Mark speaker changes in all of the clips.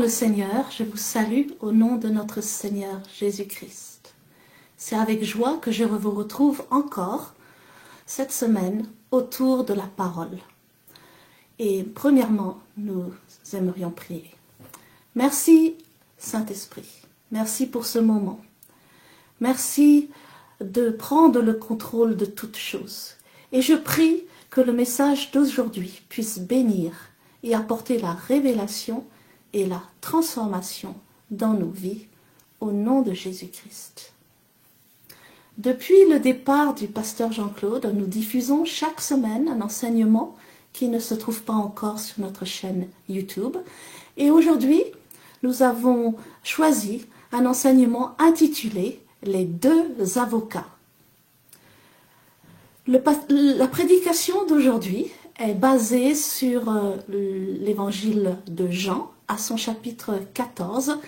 Speaker 1: le Seigneur, je vous salue au nom de notre Seigneur Jésus-Christ. C'est avec joie que je vous retrouve encore cette semaine autour de la parole. Et premièrement, nous aimerions prier. Merci Saint-Esprit, merci pour ce moment. Merci de prendre le contrôle de toutes choses. Et je prie que le message d'aujourd'hui puisse bénir et apporter la révélation et la transformation dans nos vies, au nom de Jésus-Christ. Depuis le départ du pasteur Jean-Claude, nous diffusons chaque semaine un enseignement qui ne se trouve pas encore sur notre chaîne YouTube. Et aujourd'hui, nous avons choisi un enseignement intitulé « Les deux avocats ». La prédication d'aujourd'hui est basée sur l'évangile de Jean, à son chapitre 14,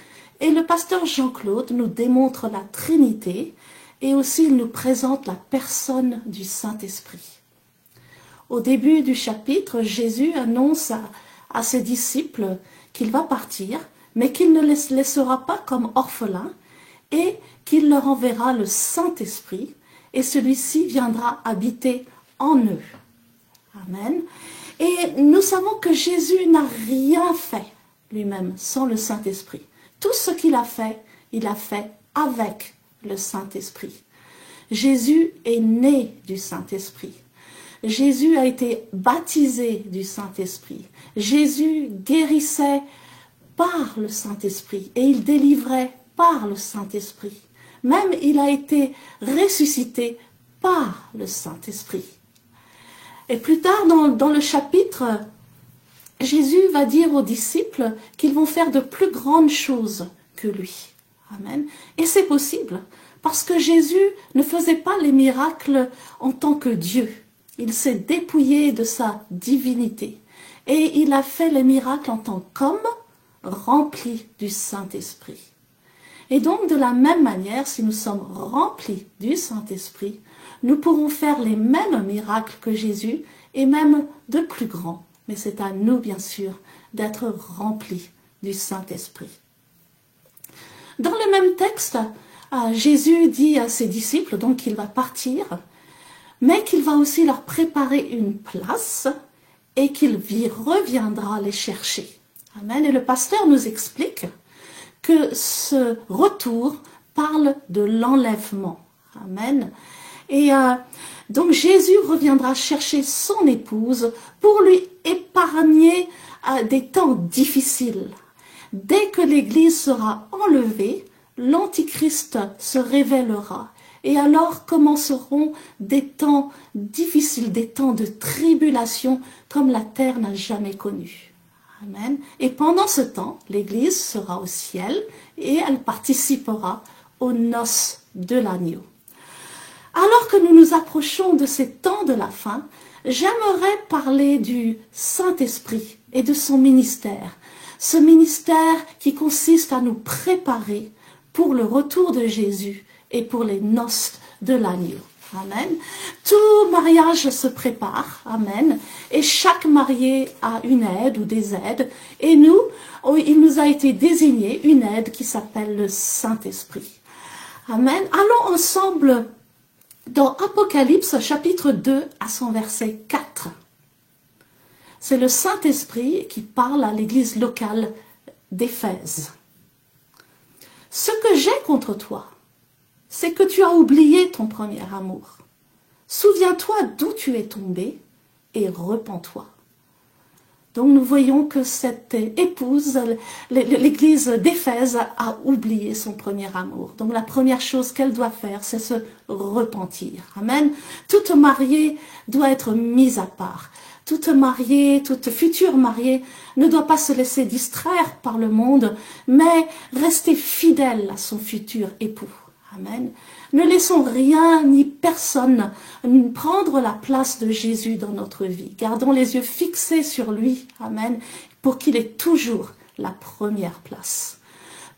Speaker 1: et le pasteur Jean-Claude nous démontre la Trinité et aussi il nous présente la personne du Saint-Esprit. Au début du chapitre, Jésus annonce à ses disciples qu'il va partir, mais qu'il ne les laissera pas comme orphelins et qu'il leur enverra le Saint-Esprit et celui-ci viendra habiter en eux. Amen. Et nous savons que Jésus n'a rien fait lui-même sans le Saint-Esprit. Tout ce qu'il a fait avec le Saint-Esprit. Jésus est né du Saint-Esprit. Jésus a été baptisé du Saint-Esprit. Jésus guérissait par le Saint-Esprit et il délivrait par le Saint-Esprit. Même il a été ressuscité par le Saint-Esprit. Et plus tard dans le chapitre, Jésus va dire aux disciples qu'ils vont faire de plus grandes choses que lui. Amen. Et c'est possible, parce que Jésus ne faisait pas les miracles en tant que Dieu. Il s'est dépouillé de sa divinité. Et il a fait les miracles en tant qu'homme rempli du Saint-Esprit. Et donc, de la même manière, si nous sommes remplis du Saint-Esprit, nous pourrons faire les mêmes miracles que Jésus et même de plus grands. Mais c'est à nous, bien sûr, d'être remplis du Saint-Esprit. Dans le même texte, Jésus dit à ses disciples donc qu'il va partir, mais qu'il va aussi leur préparer une place et qu'il reviendra les chercher. Amen. Et le pasteur nous explique que ce retour parle de l'enlèvement. Amen. Et donc Jésus reviendra chercher son épouse pour lui épargner des temps difficiles. Dès que l'Église sera enlevée, l'Antichrist se révélera. Et alors commenceront des temps difficiles, des temps de tribulation comme la terre n'a jamais connu. Amen. Et pendant ce temps, l'Église sera au ciel et elle participera aux noces de l'agneau. Alors que nous nous approchons de ces temps de la fin, j'aimerais parler du Saint-Esprit et de son ministère. Ce ministère qui consiste à nous préparer pour le retour de Jésus et pour les noces de l'agneau. Amen. Tout mariage se prépare. Amen. Et chaque marié a une aide ou des aides. Et nous, il nous a été désigné une aide qui s'appelle le Saint-Esprit. Amen. Allons ensemble dans Apocalypse chapitre 2 à son verset 4. C'est le Saint-Esprit qui parle à l'église locale d'Éphèse. Ce que j'ai contre toi, c'est que tu as oublié ton premier amour. Souviens-toi d'où tu es tombé et repens-toi. Donc nous voyons que cette épouse, l'église d'Éphèse, a oublié son premier amour. Donc la première chose qu'elle doit faire, c'est se repentir. Amen. Toute mariée doit être mise à part. Toute mariée, toute future mariée ne doit pas se laisser distraire par le monde, mais rester fidèle à son futur époux. Amen. Ne laissons rien ni personne prendre la place de Jésus dans notre vie. Gardons les yeux fixés sur lui. Amen. Pour qu'il ait toujours la première place.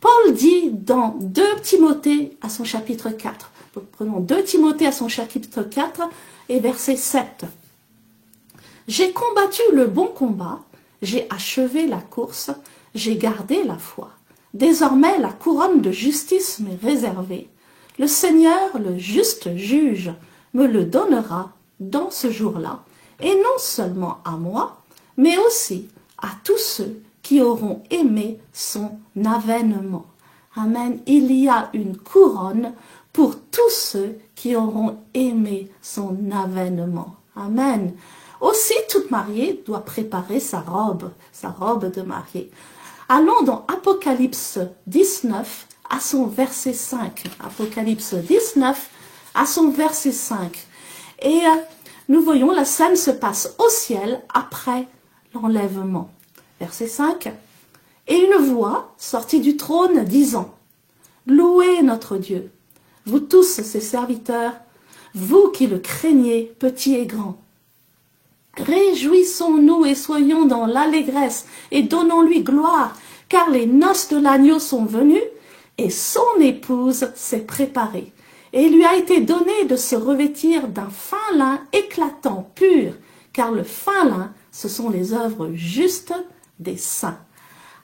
Speaker 1: Paul dit dans 2 Timothée à son chapitre 4. Prenons 2 Timothée à son chapitre 4 et verset 7. J'ai combattu le bon combat, j'ai achevé la course, j'ai gardé la foi. Désormais, la couronne de justice m'est réservée. Le Seigneur, le juste juge, me le donnera dans ce jour-là, et non seulement à moi, mais aussi à tous ceux qui auront aimé son avènement. Amen. Il y a une couronne pour tous ceux qui auront aimé son avènement. Amen. Aussi, toute mariée doit préparer sa robe de mariée. Allons dans Apocalypse 19 à son verset 5. Apocalypse 19 à son verset 5. Et nous voyons la scène se passe au ciel après l'enlèvement. Verset 5. Et une voix sortit du trône disant, « Louez notre Dieu, vous tous ses serviteurs, vous qui le craignez, petits et grands. Réjouissons-nous et soyons dans l'allégresse et donnons-lui gloire, car les noces de l'agneau sont venues et son épouse s'est préparée. Et il lui a été donné de se revêtir d'un fin lin éclatant, pur, car le fin lin, ce sont les œuvres justes des saints. »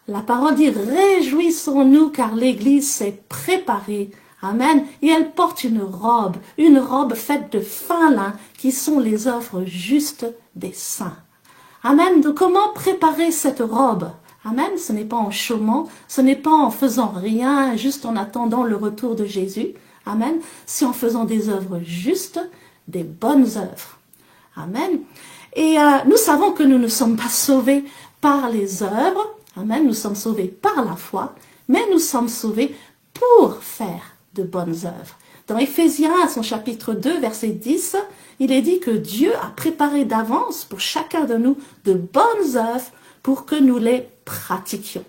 Speaker 1: La parole dit, réjouissons-nous car l'Église s'est préparée. Amen. Et elle porte une robe faite de fin lin qui sont les œuvres justes des saints. Amen. Donc comment préparer cette robe? Amen. Ce n'est pas en chômant, ce n'est pas en faisant rien, juste en attendant le retour de Jésus. Amen. C'est en faisant des œuvres justes, des bonnes œuvres. Amen. Et nous savons que nous ne sommes pas sauvés par les œuvres. Amen. Nous sommes sauvés par la foi, mais nous sommes sauvés pour faire de bonnes œuvres. Dans Éphésiens, à son chapitre 2, verset 10, il est dit que Dieu a préparé d'avance pour chacun de nous de bonnes œuvres pour que nous les pratiquions.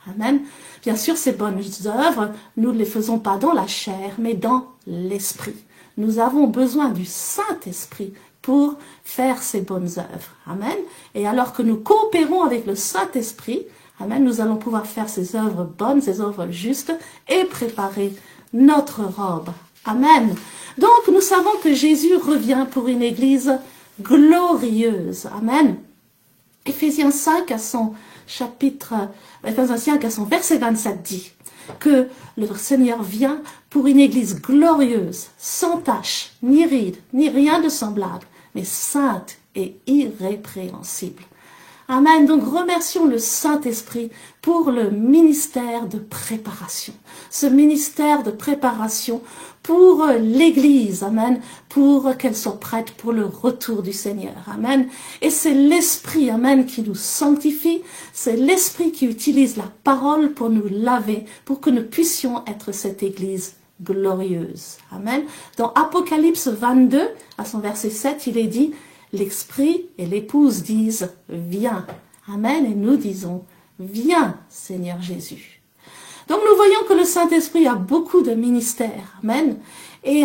Speaker 1: Amen. Bien sûr, ces bonnes œuvres, nous ne les faisons pas dans la chair, mais dans l'esprit. Nous avons besoin du Saint-Esprit pour faire ces bonnes œuvres. Amen. Et alors que nous coopérons avec le Saint-Esprit, amen, nous allons pouvoir faire ces œuvres bonnes, ces œuvres justes et préparer notre robe. Amen. Donc, nous savons que Jésus revient pour une église glorieuse. Amen. Éphésiens 5 à son verset 27 dit que le Seigneur vient pour une église glorieuse, sans tache, ni ride, ni rien de semblable, mais sainte et irrépréhensible. Amen. Donc remercions le Saint-Esprit pour le ministère de préparation. Ce ministère de préparation pour l'Église. Amen. Pour qu'elle soit prête pour le retour du Seigneur. Amen. Et c'est l'Esprit, amen, qui nous sanctifie. C'est l'Esprit qui utilise la parole pour nous laver, pour que nous puissions être cette Église glorieuse. Amen. Dans Apocalypse 22, à son verset 7, il est dit, l'Esprit et l'épouse disent, viens. Amen. Et nous disons, viens, Seigneur Jésus. Donc nous voyons que le Saint-Esprit a beaucoup de ministères. Amen. Et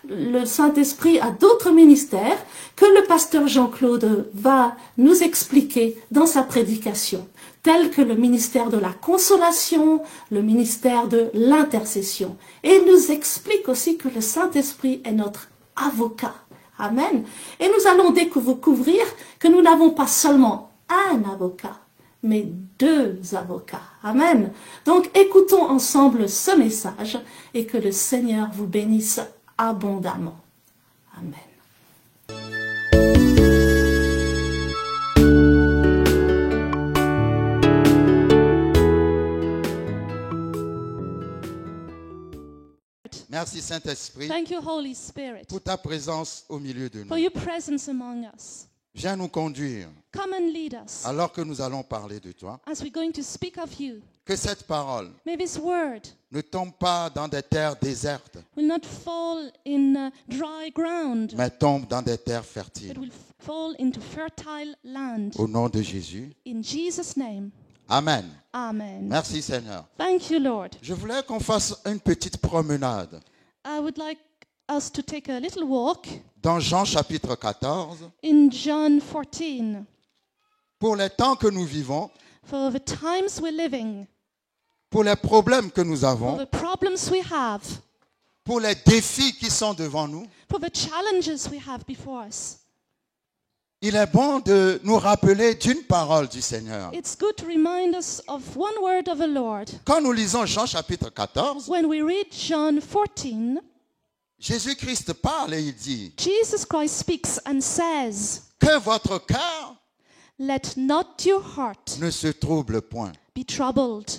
Speaker 1: le Saint-Esprit a d'autres ministères que le pasteur Jean-Claude va nous expliquer dans sa prédication, tels que le ministère de la consolation, le ministère de l'intercession. Et il nous explique aussi que le Saint-Esprit est notre avocat. Amen. Et nous allons découvrir que nous n'avons pas seulement un avocat, mais deux avocats. Amen. Donc écoutons ensemble ce message et que le Seigneur vous bénisse abondamment. Amen.
Speaker 2: Merci Saint-Esprit
Speaker 3: Thank you, Holy Spirit,
Speaker 2: pour ta présence au milieu de
Speaker 3: for
Speaker 2: nous.
Speaker 3: your presence among us.
Speaker 2: Viens nous conduire
Speaker 3: Come and lead us
Speaker 2: alors que nous allons parler de toi.
Speaker 3: as we're going to speak of you.
Speaker 2: Que cette parole
Speaker 3: May this word
Speaker 2: ne tombe pas dans des terres désertes,
Speaker 3: will not fall in dry ground,
Speaker 2: mais tombe dans des terres
Speaker 3: but
Speaker 2: fertiles.
Speaker 3: will fall into fertile land.
Speaker 2: Au nom de Jésus.
Speaker 3: In Jesus' name,
Speaker 2: Amen.
Speaker 3: amen.
Speaker 2: Merci Seigneur.
Speaker 3: Thank you, Lord.
Speaker 2: Je voulais qu'on fasse une petite promenade
Speaker 3: I would like us to take a little walk
Speaker 2: dans Jean chapitre 14.
Speaker 3: in John 14
Speaker 2: Pour les temps que nous vivons,
Speaker 3: for the times we're living,
Speaker 2: pour les problèmes que nous
Speaker 3: for
Speaker 2: avons,
Speaker 3: the problems we have,
Speaker 2: pour les défis qui sont devant nous,
Speaker 3: for the challenges we have before us.
Speaker 2: il est bon de nous rappeler d'une parole du Seigneur.
Speaker 3: It's good to remind us of one word of the Lord.
Speaker 2: Quand nous lisons Jean chapitre 14,
Speaker 3: When we read John 14,
Speaker 2: Jésus-Christ parle et il dit
Speaker 3: Jesus Christ speaks and says,
Speaker 2: que votre cœur
Speaker 3: "Let not your heart
Speaker 2: ne se trouble point.
Speaker 3: be troubled."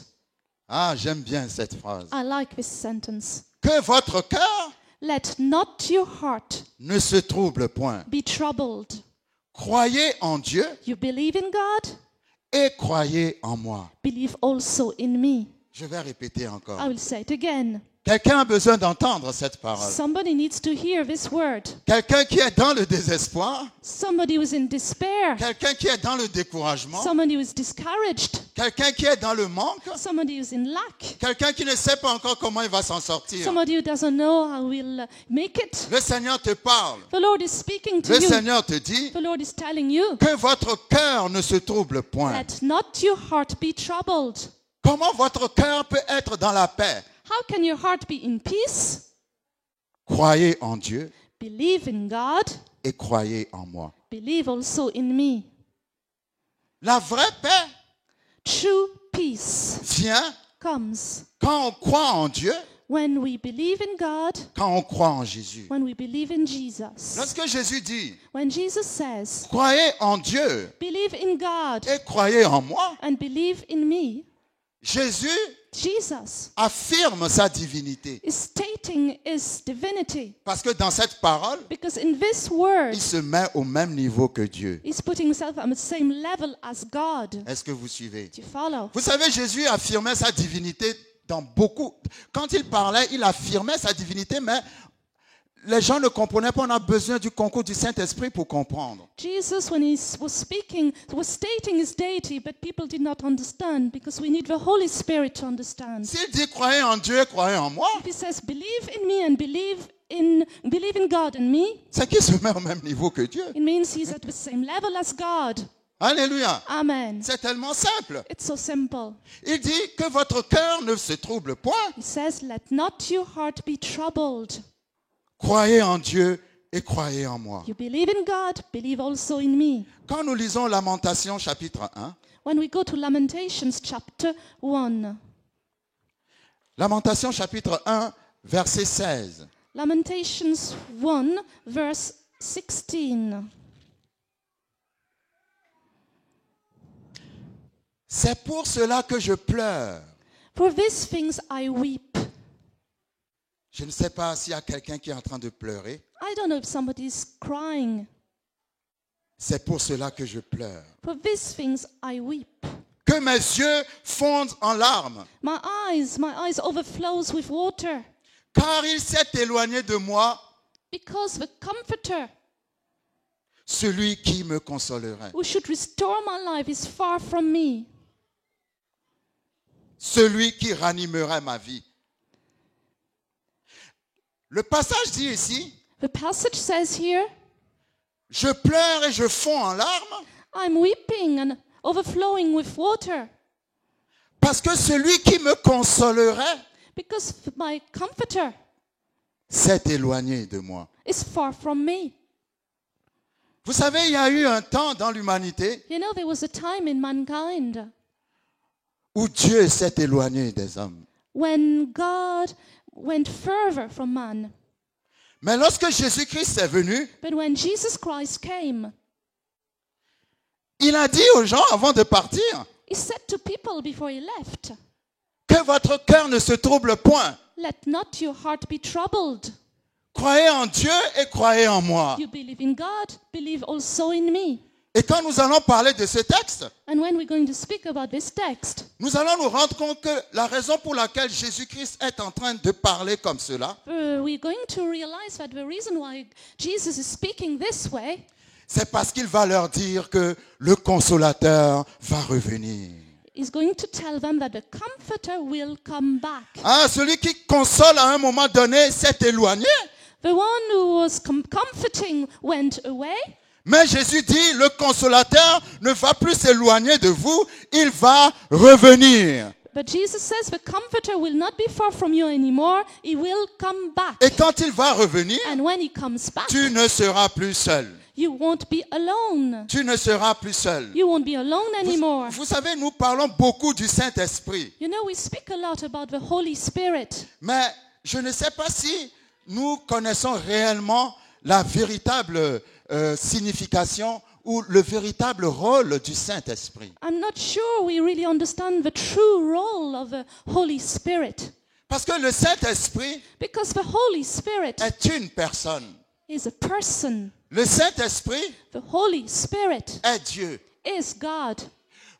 Speaker 2: Ah, j'aime bien cette phrase.
Speaker 3: I like this sentence.
Speaker 2: Que votre cœur
Speaker 3: Let not your heart
Speaker 2: ne se trouble point.
Speaker 3: be troubled.
Speaker 2: Croyez en Dieu
Speaker 3: You believe in God?
Speaker 2: et croyez en moi.
Speaker 3: Believe also in me.
Speaker 2: Je vais répéter encore.
Speaker 3: I will say it again.
Speaker 2: Quelqu'un a besoin d'entendre cette parole.
Speaker 3: Somebody needs to hear this word.
Speaker 2: Quelqu'un qui est dans le désespoir,
Speaker 3: Somebody who is in despair.
Speaker 2: quelqu'un qui est dans le découragement,
Speaker 3: Somebody who is discouraged.
Speaker 2: quelqu'un qui est dans le manque,
Speaker 3: Somebody who is in lack.
Speaker 2: quelqu'un qui ne sait pas encore comment il va s'en sortir.
Speaker 3: Somebody who doesn't know how he'll make it.
Speaker 2: Le Seigneur te parle.
Speaker 3: The Lord is speaking to
Speaker 2: Le
Speaker 3: you.
Speaker 2: Seigneur te dit
Speaker 3: The Lord is telling you,
Speaker 2: que votre cœur ne se trouble point.
Speaker 3: let not your heart be troubled.
Speaker 2: Comment votre cœur peut être dans la paix?
Speaker 3: How can your heart be in peace?
Speaker 2: Croyez en Dieu
Speaker 3: Believe in God.
Speaker 2: et croyez en moi.
Speaker 3: Believe also in me.
Speaker 2: La vraie paix
Speaker 3: True peace
Speaker 2: vient
Speaker 3: comes
Speaker 2: quand on croit en Dieu,
Speaker 3: when we believe in God,
Speaker 2: quand on croit en Jésus.
Speaker 3: when we believe in Jesus.
Speaker 2: Lorsque Jésus dit
Speaker 3: When Jesus says,
Speaker 2: croyez en Dieu
Speaker 3: believe in God
Speaker 2: et croyez en moi,
Speaker 3: and believe in me,
Speaker 2: Jésus
Speaker 3: Jesus
Speaker 2: affirme sa divinité.
Speaker 3: is stating his divinity.
Speaker 2: Parce que dans cette parole,
Speaker 3: Because in this word,
Speaker 2: il se met au même niveau que Dieu.
Speaker 3: he's putting himself on the same level as God.
Speaker 2: Est-ce que vous suivez?
Speaker 3: Do you follow?
Speaker 2: Vous savez, Jésus affirmait sa divinité dans beaucoup. Quand il parlait, il affirmait sa divinité, mais les gens ne comprenaient pas. On a besoin du concours du Saint-Esprit pour comprendre.
Speaker 3: Jesus, when he was speaking, was stating his deity, but people did not understand because we need the Holy Spirit to understand.
Speaker 2: S'il dit croyez en Dieu et croyez en moi,
Speaker 3: If he says believe in me and believe in God and me,
Speaker 2: c'est qu'il se met au même niveau que Dieu.
Speaker 3: it means he's at the same level as God.
Speaker 2: Alléluia.
Speaker 3: Amen.
Speaker 2: C'est tellement simple.
Speaker 3: It's so simple.
Speaker 2: Il dit que votre cœur ne se trouble point.
Speaker 3: He says, let not your heart be troubled.
Speaker 2: Croyez en Dieu et croyez en moi.
Speaker 3: You believe in God, believe also in me.
Speaker 2: Quand nous lisons Lamentations chapitre 1,
Speaker 3: When we go to Lamentations chapter 1,
Speaker 2: Lamentations chapitre 1, verset 16.
Speaker 3: Lamentations 1, verse 16.
Speaker 2: C'est pour cela que je pleure.
Speaker 3: For these things I weep.
Speaker 2: Je ne sais pas s'il y a quelqu'un qui est en train de pleurer.
Speaker 3: I don't know if somebody is crying.
Speaker 2: C'est pour cela que je pleure.
Speaker 3: For these things I weep.
Speaker 2: Que mes yeux fondent en larmes,
Speaker 3: My eyes overflows with water.
Speaker 2: car il s'est éloigné de moi,
Speaker 3: Because the Comforter,
Speaker 2: celui qui me consolerait.
Speaker 3: who should restore my life, is far from me.
Speaker 2: Celui qui ranimerait ma vie. Le passage dit ici,
Speaker 3: The passage says here,
Speaker 2: je pleure et je fonds en larmes,
Speaker 3: I'm weeping and overflowing with water.
Speaker 2: parce que celui qui me consolerait
Speaker 3: Because my Comforter
Speaker 2: s'est éloigné de moi.
Speaker 3: is far from me.
Speaker 2: Vous savez, il y a eu un temps dans l'humanité
Speaker 3: You know, there was a time in mankind
Speaker 2: où Dieu s'est éloigné des hommes.
Speaker 3: when God went further from man.
Speaker 2: Mais lorsque Jésus-Christ est venu,
Speaker 3: But when Jesus Christ came,
Speaker 2: il a dit aux gens avant de partir
Speaker 3: he said to people before he left,
Speaker 2: que votre cœur ne se trouble point.
Speaker 3: let not your heart be troubled.
Speaker 2: Croyez en Dieu et croyez en moi.
Speaker 3: You believe in God, believe also in me.
Speaker 2: Et quand nous allons parler de ce texte,
Speaker 3: And when we're going to speak about this text,
Speaker 2: nous allons nous rendre compte que la raison pour laquelle Jésus-Christ est en train de parler comme cela,
Speaker 3: we're going to realize that the reason why Jesus is speaking this way
Speaker 2: c'est parce qu'il va leur dire que le consolateur va revenir.
Speaker 3: is going to tell them that the Comforter will come back.
Speaker 2: Ah, celui qui console à un moment donné s'est éloigné.
Speaker 3: The one who was comforting went away.
Speaker 2: Mais Jésus dit, le consolateur ne va plus s'éloigner de vous, il va revenir.
Speaker 3: But Jesus says the Comforter will not be far from you anymore. He will come back.
Speaker 2: Et quand il va revenir,
Speaker 3: And when he comes back,
Speaker 2: tu ne seras plus seul.
Speaker 3: you won't be alone.
Speaker 2: Tu ne seras plus seul.
Speaker 3: You won't be alone anymore.
Speaker 2: Vous savez, nous parlons beaucoup du Saint-Esprit.
Speaker 3: You know, we speak a lot about the Holy Spirit.
Speaker 2: Mais je ne sais pas si nous connaissons réellement la véritable signification ou le véritable rôle du Saint-Esprit.
Speaker 3: I'm not sure we really understand the true role of the Holy Spirit.
Speaker 2: Parce que le Saint-Esprit
Speaker 3: Because the Holy Spirit
Speaker 2: est une personne.
Speaker 3: is a person.
Speaker 2: Le Saint-Esprit
Speaker 3: The Holy Spirit
Speaker 2: est Dieu.
Speaker 3: is God.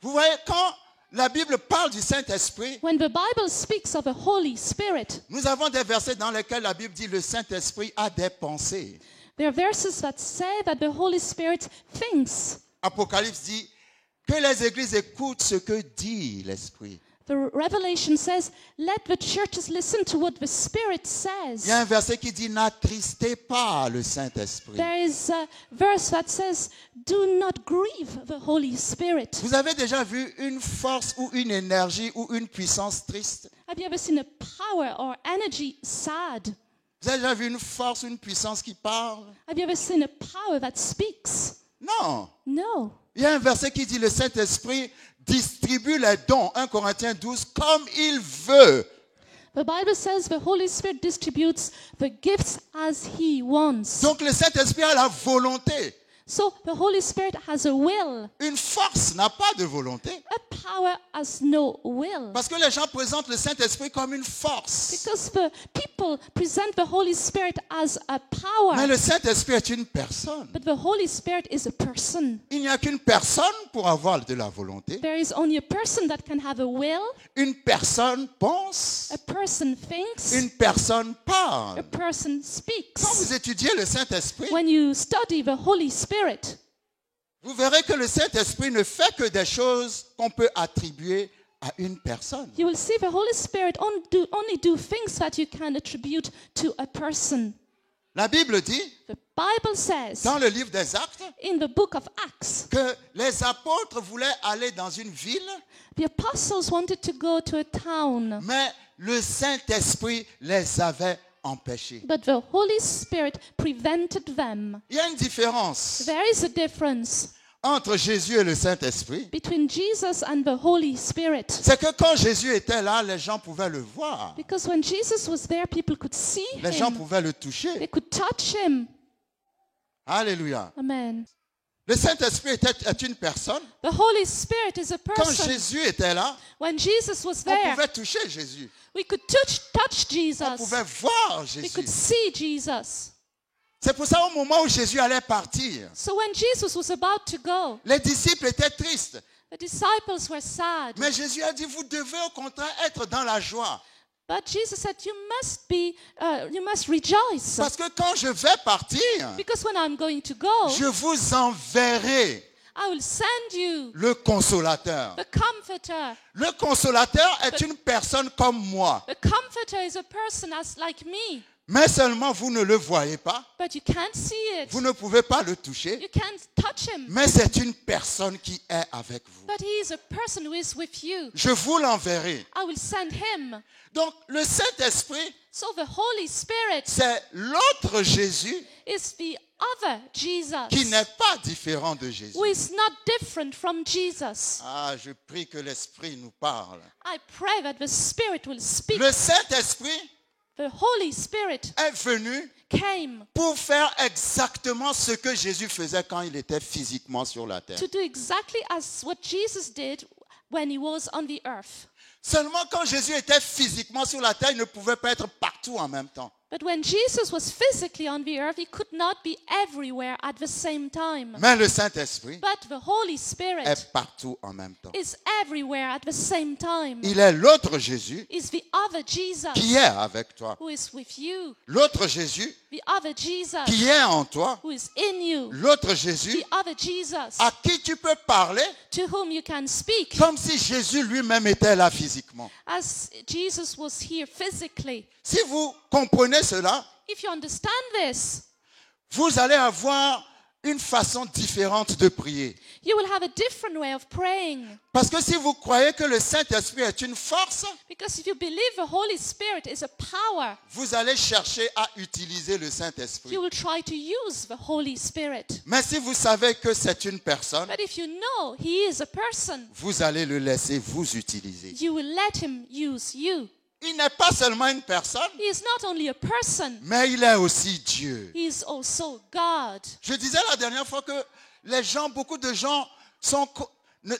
Speaker 2: Vous voyez, quand la Bible parle du Saint-Esprit,
Speaker 3: When the Bible speaks of the Holy Spirit,
Speaker 2: nous avons des versets dans lesquels la Bible dit le Saint-Esprit a des pensées.
Speaker 3: there are verses that say that the Holy Spirit thinks.
Speaker 2: Apocalypse dit que les églises écoutent ce que dit l'Esprit.
Speaker 3: The Revelation says, let the churches listen to what the Spirit
Speaker 2: Il y a
Speaker 3: says.
Speaker 2: un verset qui dit n'attristez pas le Saint-Esprit.
Speaker 3: There is a verse that says, do not grieve the Holy Spirit.
Speaker 2: Vous avez déjà vu une force ou une énergie ou une puissance triste?
Speaker 3: Have you ever seen a power or energy sad?
Speaker 2: Vous avez déjà vu une force ou une puissance qui parle?
Speaker 3: Have you ever seen a power that speaks?
Speaker 2: Non.
Speaker 3: No.
Speaker 2: Il y a un verset qui dit le Saint-Esprit distribue les dons, 1 Corinthiens 12, comme il veut.
Speaker 3: The Bible says the Holy Spirit distributes the gifts as He wants.
Speaker 2: Donc le Saint-Esprit a la volonté.
Speaker 3: So the Holy Spirit has a will.
Speaker 2: Une force n'a pas de volonté.
Speaker 3: A power has no will.
Speaker 2: Parce que les gens présentent le Saint-Esprit comme une force.
Speaker 3: Because the people present the Holy Spirit as a
Speaker 2: Mais
Speaker 3: power.
Speaker 2: le Saint-Esprit est une personne.
Speaker 3: But the Holy Spirit is a person.
Speaker 2: Il n'y a qu'une personne pour avoir de la volonté.
Speaker 3: There is only a person that can have a will.
Speaker 2: Une personne pense.
Speaker 3: A person thinks.
Speaker 2: Une personne
Speaker 3: A
Speaker 2: parle.
Speaker 3: person
Speaker 2: Quand
Speaker 3: speaks.
Speaker 2: vous étudiez le Saint-Esprit,
Speaker 3: When you study the Holy Spirit,
Speaker 2: vous verrez que le Saint-Esprit ne fait que des choses qu'on peut attribuer à une personne.
Speaker 3: you will see the Holy Spirit only do things that you can attribute to a person.
Speaker 2: La Bible dit,
Speaker 3: The Bible says
Speaker 2: dans le livre des Actes,
Speaker 3: in the book of Acts,
Speaker 2: que les apôtres voulaient aller dans une ville,
Speaker 3: the apostles wanted to go to a town,
Speaker 2: mais le Saint-Esprit les avait empêchés.
Speaker 3: but the Holy Spirit prevented them.
Speaker 2: Il y a une différence
Speaker 3: There is a difference
Speaker 2: entre Jésus et le Saint-Esprit.
Speaker 3: between Jesus and the Holy Spirit.
Speaker 2: C'est que quand Jésus était là, les gens pouvaient le voir.
Speaker 3: Because when Jesus was there, people could see
Speaker 2: Les gens
Speaker 3: him.
Speaker 2: pouvaient le
Speaker 3: They
Speaker 2: toucher.
Speaker 3: could touch him.
Speaker 2: Alléluia.
Speaker 3: Amen.
Speaker 2: Le Saint-Esprit est une personne.
Speaker 3: The Holy Spirit is a
Speaker 2: Quand
Speaker 3: person.
Speaker 2: Jésus était là,
Speaker 3: When Jesus was
Speaker 2: on
Speaker 3: there,
Speaker 2: pouvait toucher Jésus.
Speaker 3: we could touch
Speaker 2: On
Speaker 3: Jesus.
Speaker 2: pouvait voir
Speaker 3: We could
Speaker 2: Jésus.
Speaker 3: see Jesus.
Speaker 2: C'est pour ça, au moment où Jésus allait partir,
Speaker 3: So when Jesus was about to go,
Speaker 2: les disciples étaient tristes.
Speaker 3: the disciples were sad.
Speaker 2: Mais Jésus a dit, vous devez au contraire être dans la joie.
Speaker 3: But Jesus said, you must rejoice.
Speaker 2: Parce que quand je vais partir,
Speaker 3: Because when I'm going to go,
Speaker 2: je vous enverrai
Speaker 3: I will send you
Speaker 2: le consolateur.
Speaker 3: the Comforter.
Speaker 2: Le consolateur est une personne comme moi.
Speaker 3: The Comforter is a person as like me,
Speaker 2: Mais seulement vous ne le voyez pas.
Speaker 3: but you can't see it.
Speaker 2: Vous ne pouvez pas le toucher.
Speaker 3: You can't touch him.
Speaker 2: Mais c'est une personne qui est avec vous.
Speaker 3: But he is a person who is with you.
Speaker 2: Je vous l'enverrai.
Speaker 3: I will send him.
Speaker 2: Donc le Saint-Esprit,
Speaker 3: So the Holy Spirit
Speaker 2: c'est l'autre Jésus
Speaker 3: is the other Jesus,
Speaker 2: qui n'est pas différent de Jésus.
Speaker 3: who is not different from Jesus.
Speaker 2: Ah, je prie que l'Esprit nous parle.
Speaker 3: I pray that the Spirit will speak.
Speaker 2: Le Saint-Esprit
Speaker 3: The Holy Spirit
Speaker 2: est venu
Speaker 3: came
Speaker 2: pour faire exactement ce que Jésus faisait quand il était physiquement sur la terre.
Speaker 3: to do exactly as what Jesus did when he was on the earth.
Speaker 2: Seulement quand Jésus était physiquement sur la terre, il ne pouvait pas être partout en même temps.
Speaker 3: But when Jesus was physically on the earth, he could not be everywhere at the same time.
Speaker 2: Mais le Saint-Esprit
Speaker 3: But the Holy Spirit
Speaker 2: est partout en même temps.
Speaker 3: is everywhere at the same time.
Speaker 2: Il est l'autre Jésus
Speaker 3: Is the other Jesus
Speaker 2: qui est avec toi.
Speaker 3: who is with you.
Speaker 2: L'autre Jésus
Speaker 3: The other Jesus
Speaker 2: qui est en toi.
Speaker 3: who is in you.
Speaker 2: L'autre Jésus
Speaker 3: The other Jesus
Speaker 2: à qui tu peux parler
Speaker 3: to whom you can speak
Speaker 2: comme si Jésus lui-même était là physiquement.
Speaker 3: as Jesus was here physically.
Speaker 2: Si vous comprenez cela,
Speaker 3: If you understand this,
Speaker 2: vous allez avoir une façon différente de prier.
Speaker 3: You will have a different way of praying.
Speaker 2: Parce que si vous croyez que le Saint-Esprit est une force,
Speaker 3: Because if you believe the Holy Spirit is a power,
Speaker 2: vous allez chercher à utiliser le Saint-Esprit.
Speaker 3: you will try to use the Holy Spirit.
Speaker 2: Mais si vous savez que c'est une personne,
Speaker 3: But if you know He is a person,
Speaker 2: vous allez le laisser vous utiliser.
Speaker 3: you will let Him use you.
Speaker 2: Il n'est pas seulement une personne,
Speaker 3: He is not only a person,
Speaker 2: mais il est aussi Dieu.
Speaker 3: He is also God.
Speaker 2: Je disais la dernière fois que beaucoup de gens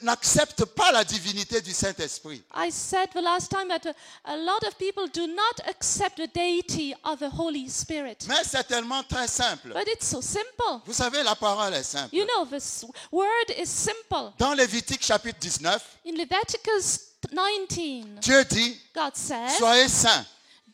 Speaker 2: n'acceptent pas la divinité du Saint-Esprit.
Speaker 3: I said the last time that a lot of people do not accept the deity of the Holy Spirit.
Speaker 2: Mais c'est tellement très simple.
Speaker 3: But it's so simple.
Speaker 2: Vous savez, la parole est simple.
Speaker 3: You know, this word is simple.
Speaker 2: Dans Lévitique chapitre 19,
Speaker 3: In Leviticus 19,
Speaker 2: Dieu dit,
Speaker 3: God says,
Speaker 2: soyez saints,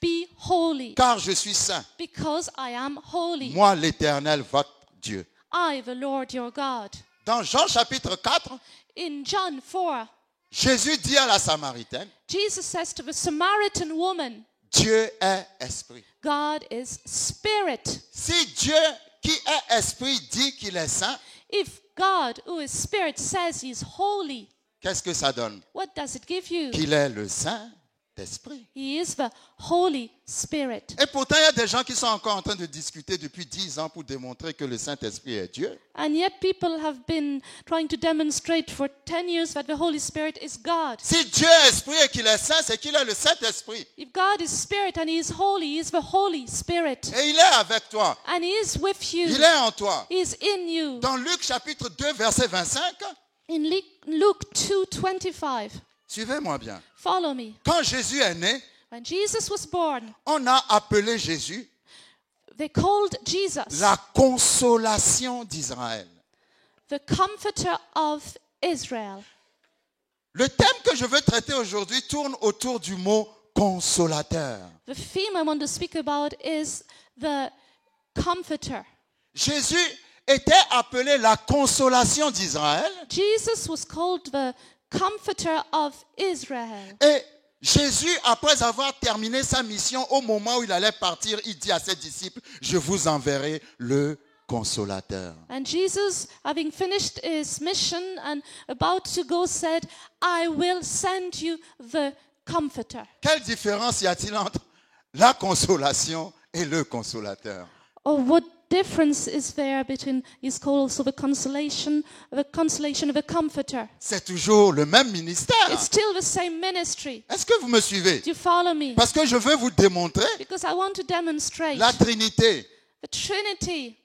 Speaker 3: be holy,
Speaker 2: car je suis saint.
Speaker 3: because I am holy.
Speaker 2: Moi, l'Éternel, votre Dieu.
Speaker 3: I, the Lord your God.
Speaker 2: Dans Jean chapitre 4,
Speaker 3: In John 4,
Speaker 2: Jésus dit à la Samaritaine,
Speaker 3: Jesus says to the Samaritan woman,
Speaker 2: Dieu est esprit.
Speaker 3: God is spirit.
Speaker 2: Si Dieu qui est esprit dit qu'il est saint,
Speaker 3: If God, who is spirit, says he's holy,
Speaker 2: qu'est-ce que ça donne?
Speaker 3: what does it give you?
Speaker 2: Qu'il est le Saint-Esprit.
Speaker 3: He is the Holy Spirit.
Speaker 2: Et pourtant, il y a des gens qui sont encore en train de discuter depuis 10 ans pour démontrer que le Saint-Esprit est Dieu.
Speaker 3: And yet people have been trying to demonstrate for 10 years that the Holy Spirit is God.
Speaker 2: Si Dieu est esprit et qu'il est saint, c'est qu'il est le Saint-Esprit.
Speaker 3: If God is spirit and he is holy, he is the Holy Spirit.
Speaker 2: Et il est avec toi.
Speaker 3: And he is with you.
Speaker 2: Il est en toi.
Speaker 3: He is in you.
Speaker 2: Dans Luc chapitre 2, verset 25,
Speaker 3: In Luke 2:25,
Speaker 2: suivez-moi bien.
Speaker 3: follow me.
Speaker 2: Quand Jésus est né,
Speaker 3: When Jesus was born,
Speaker 2: on a appelé Jésus
Speaker 3: they called Jesus
Speaker 2: la consolation d'Israël.
Speaker 3: the comforter of Israel.
Speaker 2: Le thème que je veux traiter aujourd'hui tourne autour du mot consolateur.
Speaker 3: The theme I want to speak about is the comforter.
Speaker 2: Jésus était appelé la consolation d'Israël
Speaker 3: Jesus was called the comforter of Israel.
Speaker 2: et Jésus, après avoir terminé sa mission, au moment où il allait partir, il dit à ses disciples, je vous enverrai le consolateur.
Speaker 3: And Jesus, having finished his mission and about to go, said, I will send you the comforter.
Speaker 2: Quelle différence y a-t-il entre la consolation et le consolateur?
Speaker 3: Oh, what difference is there between, he's called also the consolation of the comforter.
Speaker 2: C'est toujours le même ministère.
Speaker 3: It's still the same ministry.
Speaker 2: Est-ce que vous me suivez?
Speaker 3: Do you follow me?
Speaker 2: Parce que je veux vous démontrer
Speaker 3: Because I want to demonstrate
Speaker 2: la Trinité.
Speaker 3: the Trinity.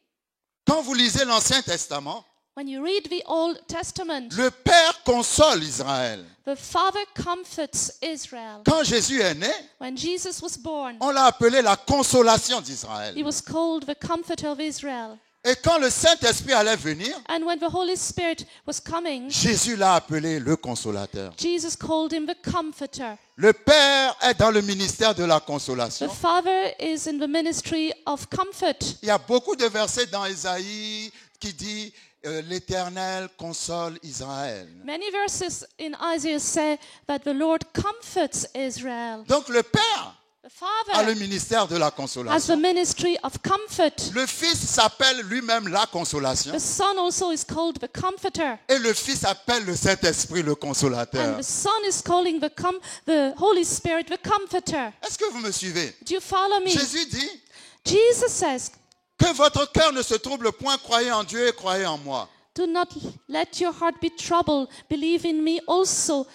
Speaker 2: Quand vous lisez l'Ancien Testament,
Speaker 3: When you read the Old Testament,
Speaker 2: le Père console Israël.
Speaker 3: the Father comforts Israel.
Speaker 2: Quand Jésus est né,
Speaker 3: When Jesus was born,
Speaker 2: on l'a appelé la consolation d'Israël.
Speaker 3: he was called the comforter of Israel.
Speaker 2: Et quand le Saint-Esprit allait venir,
Speaker 3: And when the Holy Spirit was coming,
Speaker 2: Jésus l'a appelé le consolateur.
Speaker 3: Jesus called him the comforter.
Speaker 2: Le Père est dans le ministère de la
Speaker 3: The
Speaker 2: consolation.
Speaker 3: Father is in the ministry of comfort.
Speaker 2: Il y a beaucoup de versets dans Ésaïe qui disent l'Éternel console Israël.
Speaker 3: Many verses in Isaiah say that the Lord comforts Israel.
Speaker 2: Donc le Père
Speaker 3: The
Speaker 2: a le
Speaker 3: Father
Speaker 2: ministère de la
Speaker 3: has the
Speaker 2: consolation.
Speaker 3: ministry of comfort.
Speaker 2: Le Fils s'appelle lui-même la consolation.
Speaker 3: The Son also is called the comforter.
Speaker 2: Et le Fils appelle le Saint-Esprit le
Speaker 3: And
Speaker 2: consolateur.
Speaker 3: the Son is calling the Holy Spirit the comforter.
Speaker 2: Est-ce que vous me suivez?
Speaker 3: Do you follow me?
Speaker 2: Jésus dit
Speaker 3: Jesus says,
Speaker 2: que votre cœur ne se trouble point, croyez en Dieu et croyez en moi.
Speaker 3: do not let your heart be troubled. Believe in me also.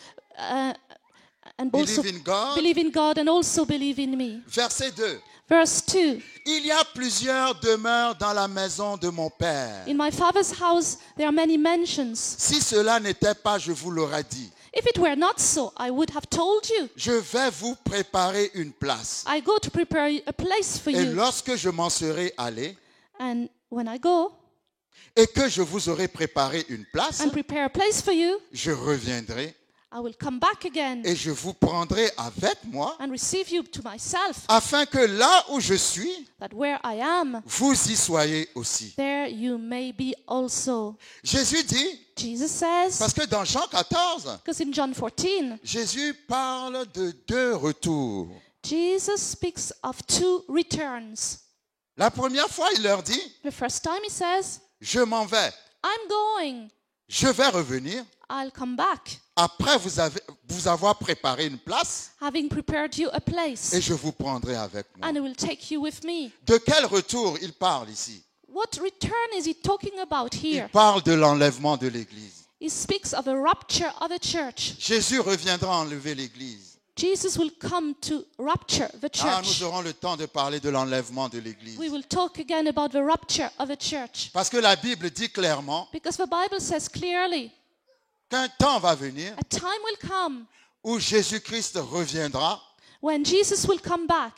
Speaker 3: And also
Speaker 2: Believe in God.
Speaker 3: believe in God and also believe in me.
Speaker 2: Verset 2.
Speaker 3: Verse 2.
Speaker 2: Il y a plusieurs demeures dans la maison de mon Père.
Speaker 3: In my Father's house there are many mansions.
Speaker 2: Si cela n'était pas, je vous l'aurais dit.
Speaker 3: If it were not so, I would have told you.
Speaker 2: Je vais vous préparer une place.
Speaker 3: I go to prepare a place for
Speaker 2: Et
Speaker 3: you.
Speaker 2: lorsque je m'en serai allé
Speaker 3: And when I go
Speaker 2: et que je vous aurai préparé une place,
Speaker 3: and prepare a place for you,
Speaker 2: je reviendrai
Speaker 3: I will come back again
Speaker 2: et je vous prendrai avec moi
Speaker 3: and receive you to myself,
Speaker 2: afin que là où je suis,
Speaker 3: that where I am,
Speaker 2: vous y soyez aussi.
Speaker 3: there you may be also.
Speaker 2: Jésus dit,
Speaker 3: Jesus says,
Speaker 2: parce que dans Jean 14,
Speaker 3: because in John 14,
Speaker 2: Jésus parle de 2 retours.
Speaker 3: Jesus speaks of 2 returns.
Speaker 2: La première fois, il leur dit,
Speaker 3: The first time he says,
Speaker 2: je m'en vais,
Speaker 3: I'm going.
Speaker 2: je vais revenir
Speaker 3: I'll come back,
Speaker 2: après vous avoir préparé une place
Speaker 3: having prepared you a place,
Speaker 2: et je vous prendrai avec moi.
Speaker 3: and I will take you with me.
Speaker 2: De quel retour il parle ici?
Speaker 3: What return is he talking about
Speaker 2: Il
Speaker 3: here?
Speaker 2: parle de l'enlèvement de l'Église.
Speaker 3: He speaks of a rapture of a church.
Speaker 2: Jésus reviendra enlever l'Église.
Speaker 3: Jesus will come to rapture the
Speaker 2: Ah, nous
Speaker 3: church.
Speaker 2: aurons le temps de parler de l'enlèvement de l'Église.
Speaker 3: We will talk again about the rapture of a church.
Speaker 2: Parce que la Bible dit clairement
Speaker 3: Because the Bible says clearly,
Speaker 2: qu'un temps va venir
Speaker 3: a time will come
Speaker 2: où Jésus-Christ reviendra.
Speaker 3: when Jesus will come back.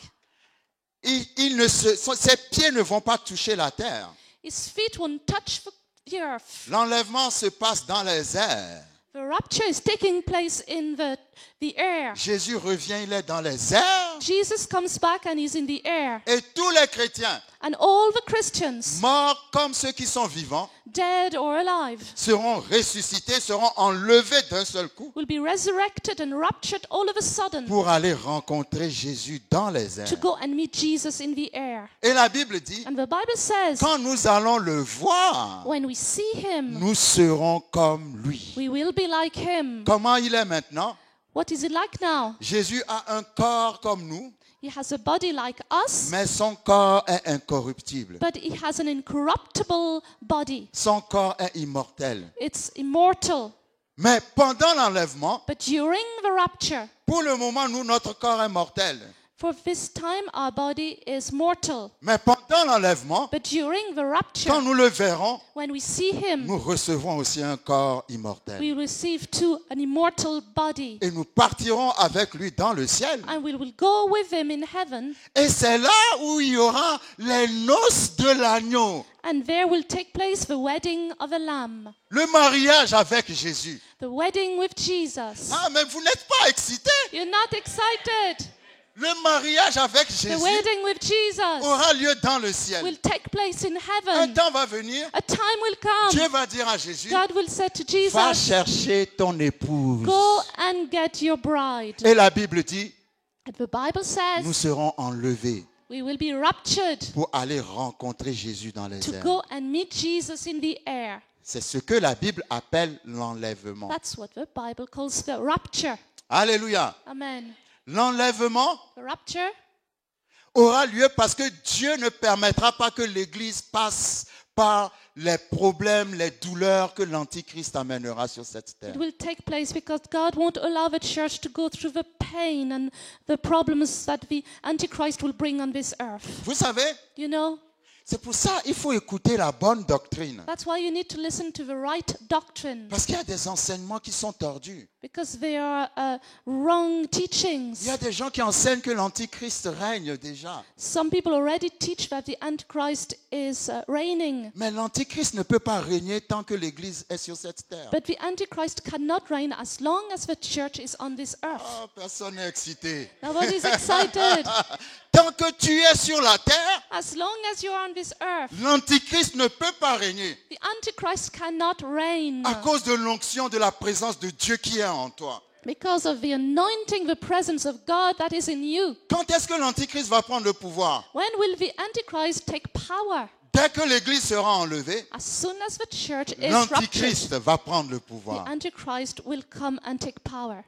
Speaker 2: Ses pieds ne vont pas toucher la terre.
Speaker 3: His feet won't touch the earth.
Speaker 2: L'enlèvement se passe dans les airs.
Speaker 3: The rapture is taking place in the air.
Speaker 2: Jésus revient, il est dans les airs.
Speaker 3: Jesus comes back and he's in the air.
Speaker 2: Et tous les chrétiens,
Speaker 3: And all the Christians,
Speaker 2: morts comme ceux qui sont vivants,
Speaker 3: dead or alive,
Speaker 2: seront ressuscités, seront enlevés d'un seul coup
Speaker 3: will be resurrected and raptured all of a sudden
Speaker 2: pour aller rencontrer Jésus dans les airs.
Speaker 3: to go and meet Jesus in the air.
Speaker 2: Et la Bible dit,
Speaker 3: And the Bible says,
Speaker 2: quand nous allons le voir,
Speaker 3: when we see him,
Speaker 2: nous serons comme lui.
Speaker 3: we will be like him.
Speaker 2: Comment il est maintenant?
Speaker 3: What is it like now?
Speaker 2: Jésus a un corps comme nous,
Speaker 3: He has a body like us,
Speaker 2: mais son corps est incorruptible.
Speaker 3: but he has an incorruptible body.
Speaker 2: Son corps est immortel.
Speaker 3: It's immortal.
Speaker 2: Mais pendant l'enlèvement,
Speaker 3: But during the rapture,
Speaker 2: pour le moment, nous, notre corps est mortel.
Speaker 3: for this time our body is mortal.
Speaker 2: Mais pendant l'enlèvement,
Speaker 3: But during the
Speaker 2: quand
Speaker 3: rapture,
Speaker 2: nous le verrons,
Speaker 3: when we see him,
Speaker 2: nous recevrons aussi un corps immortel.
Speaker 3: we receive too an immortal body.
Speaker 2: Et nous partirons avec lui dans le ciel.
Speaker 3: And we will go with him in heaven.
Speaker 2: Et c'est là où il y aura les noces de l'agneau.
Speaker 3: And there will take place the wedding of the Lamb.
Speaker 2: Le mariage avec Jésus.
Speaker 3: The wedding with Jesus.
Speaker 2: Ah, mais vous n'êtes pas excités.
Speaker 3: You're not excited.
Speaker 2: Le mariage avec
Speaker 3: The
Speaker 2: Jésus
Speaker 3: wedding with Jesus
Speaker 2: aura lieu dans le ciel.
Speaker 3: will take place in
Speaker 2: Un
Speaker 3: heaven.
Speaker 2: temps va venir,
Speaker 3: A time will come.
Speaker 2: Dieu va dire à Jésus,
Speaker 3: God will say to
Speaker 2: va
Speaker 3: Jesus,
Speaker 2: chercher ton épouse.
Speaker 3: go and get your bride.
Speaker 2: Et la Bible dit,
Speaker 3: And the Bible says
Speaker 2: nous serons enlevés
Speaker 3: we will be raptured
Speaker 2: pour aller rencontrer Jésus dans les
Speaker 3: to
Speaker 2: airs.
Speaker 3: go and meet Jesus in the air.
Speaker 2: C'est ce que la Bible appelle l'enlèvement.
Speaker 3: That's what the Bible calls the rapture.
Speaker 2: Alléluia.
Speaker 3: Amen.
Speaker 2: L'enlèvement
Speaker 3: The rapture
Speaker 2: aura lieu parce que Dieu ne permettra pas que l'Église passe par les problèmes, les douleurs que l'Antichrist amènera sur cette terre.
Speaker 3: it will take place because God won't allow the church to go through the pain and the problems that the Antichrist will bring on this earth.
Speaker 2: Vous savez,
Speaker 3: You know,
Speaker 2: c'est pour ça qu'il faut écouter la bonne doctrine.
Speaker 3: that's why you need to listen to the right doctrine,
Speaker 2: Parce qu'il y a des enseignements qui sont tordus.
Speaker 3: because they are wrong
Speaker 2: Il
Speaker 3: teachings.
Speaker 2: y a des gens qui enseignent que l'Antichrist règne déjà.
Speaker 3: Some people already teach that the Antichrist is reigning,
Speaker 2: Mais l'Antichrist ne peut pas régner tant que l'Église est sur cette terre.
Speaker 3: but the Antichrist cannot reign as long as the church is on this earth.
Speaker 2: Oh, personne n'est excité.
Speaker 3: Nobody's excited.
Speaker 2: Tant que tu es sur la terre,
Speaker 3: As long as you're on this earth,
Speaker 2: l'Antichrist ne peut pas régner
Speaker 3: the Antichrist cannot reign
Speaker 2: à cause de l'onction de la présence de Dieu qui est en toi.
Speaker 3: because of the anointing, the presence of God that is in you.
Speaker 2: Quand est-ce que l'Antichrist va prendre le pouvoir?
Speaker 3: When will the Antichrist take power?
Speaker 2: Dès que l'Église sera enlevée,
Speaker 3: As soon as the church is raptured,
Speaker 2: l'Antichrist va prendre le
Speaker 3: the
Speaker 2: pouvoir.
Speaker 3: Antichrist will come and take power.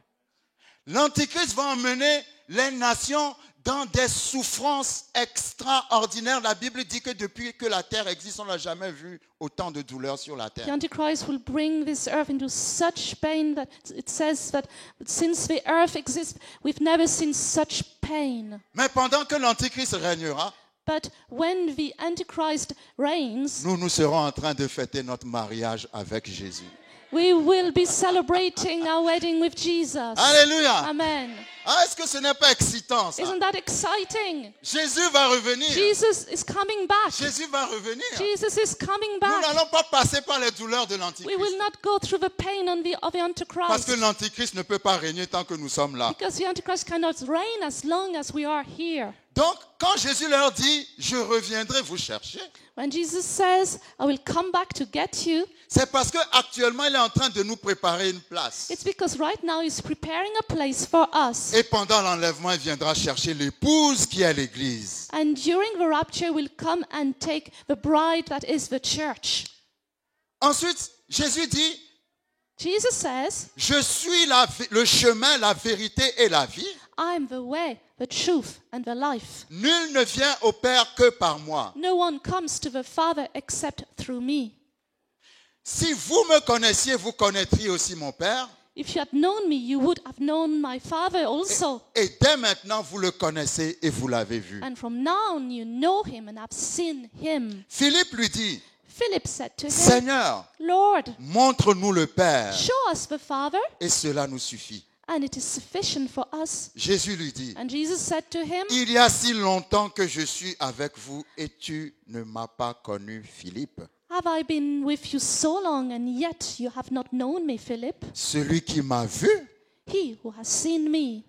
Speaker 2: L'Antichrist va emmener les nations dans des souffrances extraordinaires. La Bible dit que depuis que la terre existe, on n'a jamais vu autant de douleurs sur la
Speaker 3: The
Speaker 2: terre.
Speaker 3: Antichrist will bring this earth into such pain that it says that since the earth exists, we've never seen such pain.
Speaker 2: Mais pendant que l'Antichrist régnera,
Speaker 3: But when the Antichrist reigns,
Speaker 2: nous serons en train de fêter notre mariage avec Jésus.
Speaker 3: we will be celebrating our wedding with Jesus.
Speaker 2: Alléluia.
Speaker 3: Amen.
Speaker 2: Ah, est-ce que ce n'est pas excitant ça?
Speaker 3: Isn't that exciting?
Speaker 2: Jésus va revenir.
Speaker 3: Jesus is coming back.
Speaker 2: Jésus va revenir.
Speaker 3: Jesus is coming
Speaker 2: Nous
Speaker 3: back.
Speaker 2: n'allons pas passer par les douleurs de
Speaker 3: We
Speaker 2: l'Antichrist.
Speaker 3: will not go through the pain of the
Speaker 2: Parce
Speaker 3: Antichrist.
Speaker 2: que l'Antichrist ne peut pas régner tant que nous sommes là.
Speaker 3: Because the Antichrist cannot reign as long as we are here.
Speaker 2: Donc, quand Jésus leur dit, je reviendrai vous chercher,
Speaker 3: When Jesus says, I will come back to get you,
Speaker 2: c'est parce qu'actuellement, il est en train de nous préparer une place.
Speaker 3: it's because right now he's preparing a place for us.
Speaker 2: Et pendant l'enlèvement, il viendra chercher l'épouse qui est l'Église.
Speaker 3: And during the rapture will come and take the bride that is the church.
Speaker 2: Ensuite, Jésus dit,
Speaker 3: Jesus says,
Speaker 2: je suis le chemin, la vérité et la vie.
Speaker 3: I am the way, the truth, and the life.
Speaker 2: Nul ne vient au Père que par moi.
Speaker 3: No one comes to the Father except through me.
Speaker 2: Si vous me connaissiez, vous connaîtriez aussi mon Père.
Speaker 3: If you had known me, you would have known my Father also.
Speaker 2: Et dès maintenant, vous le connaissez et vous l'avez vu.
Speaker 3: And from now on, you know him and have seen him.
Speaker 2: Philippe lui dit,
Speaker 3: Philip said to him,
Speaker 2: Seigneur,
Speaker 3: Lord,
Speaker 2: montre-nous le Père
Speaker 3: show us the Father,
Speaker 2: et cela nous suffit.
Speaker 3: and it is sufficient for us.
Speaker 2: Jésus lui dit,
Speaker 3: And Jesus said to him,
Speaker 2: il y a si longtemps que je suis avec vous et tu ne m'as pas connu, Philippe.
Speaker 3: Have I been with you so long, and yet you have not known me, Philip?
Speaker 2: Celui qui m'a vu,
Speaker 3: He who has seen me.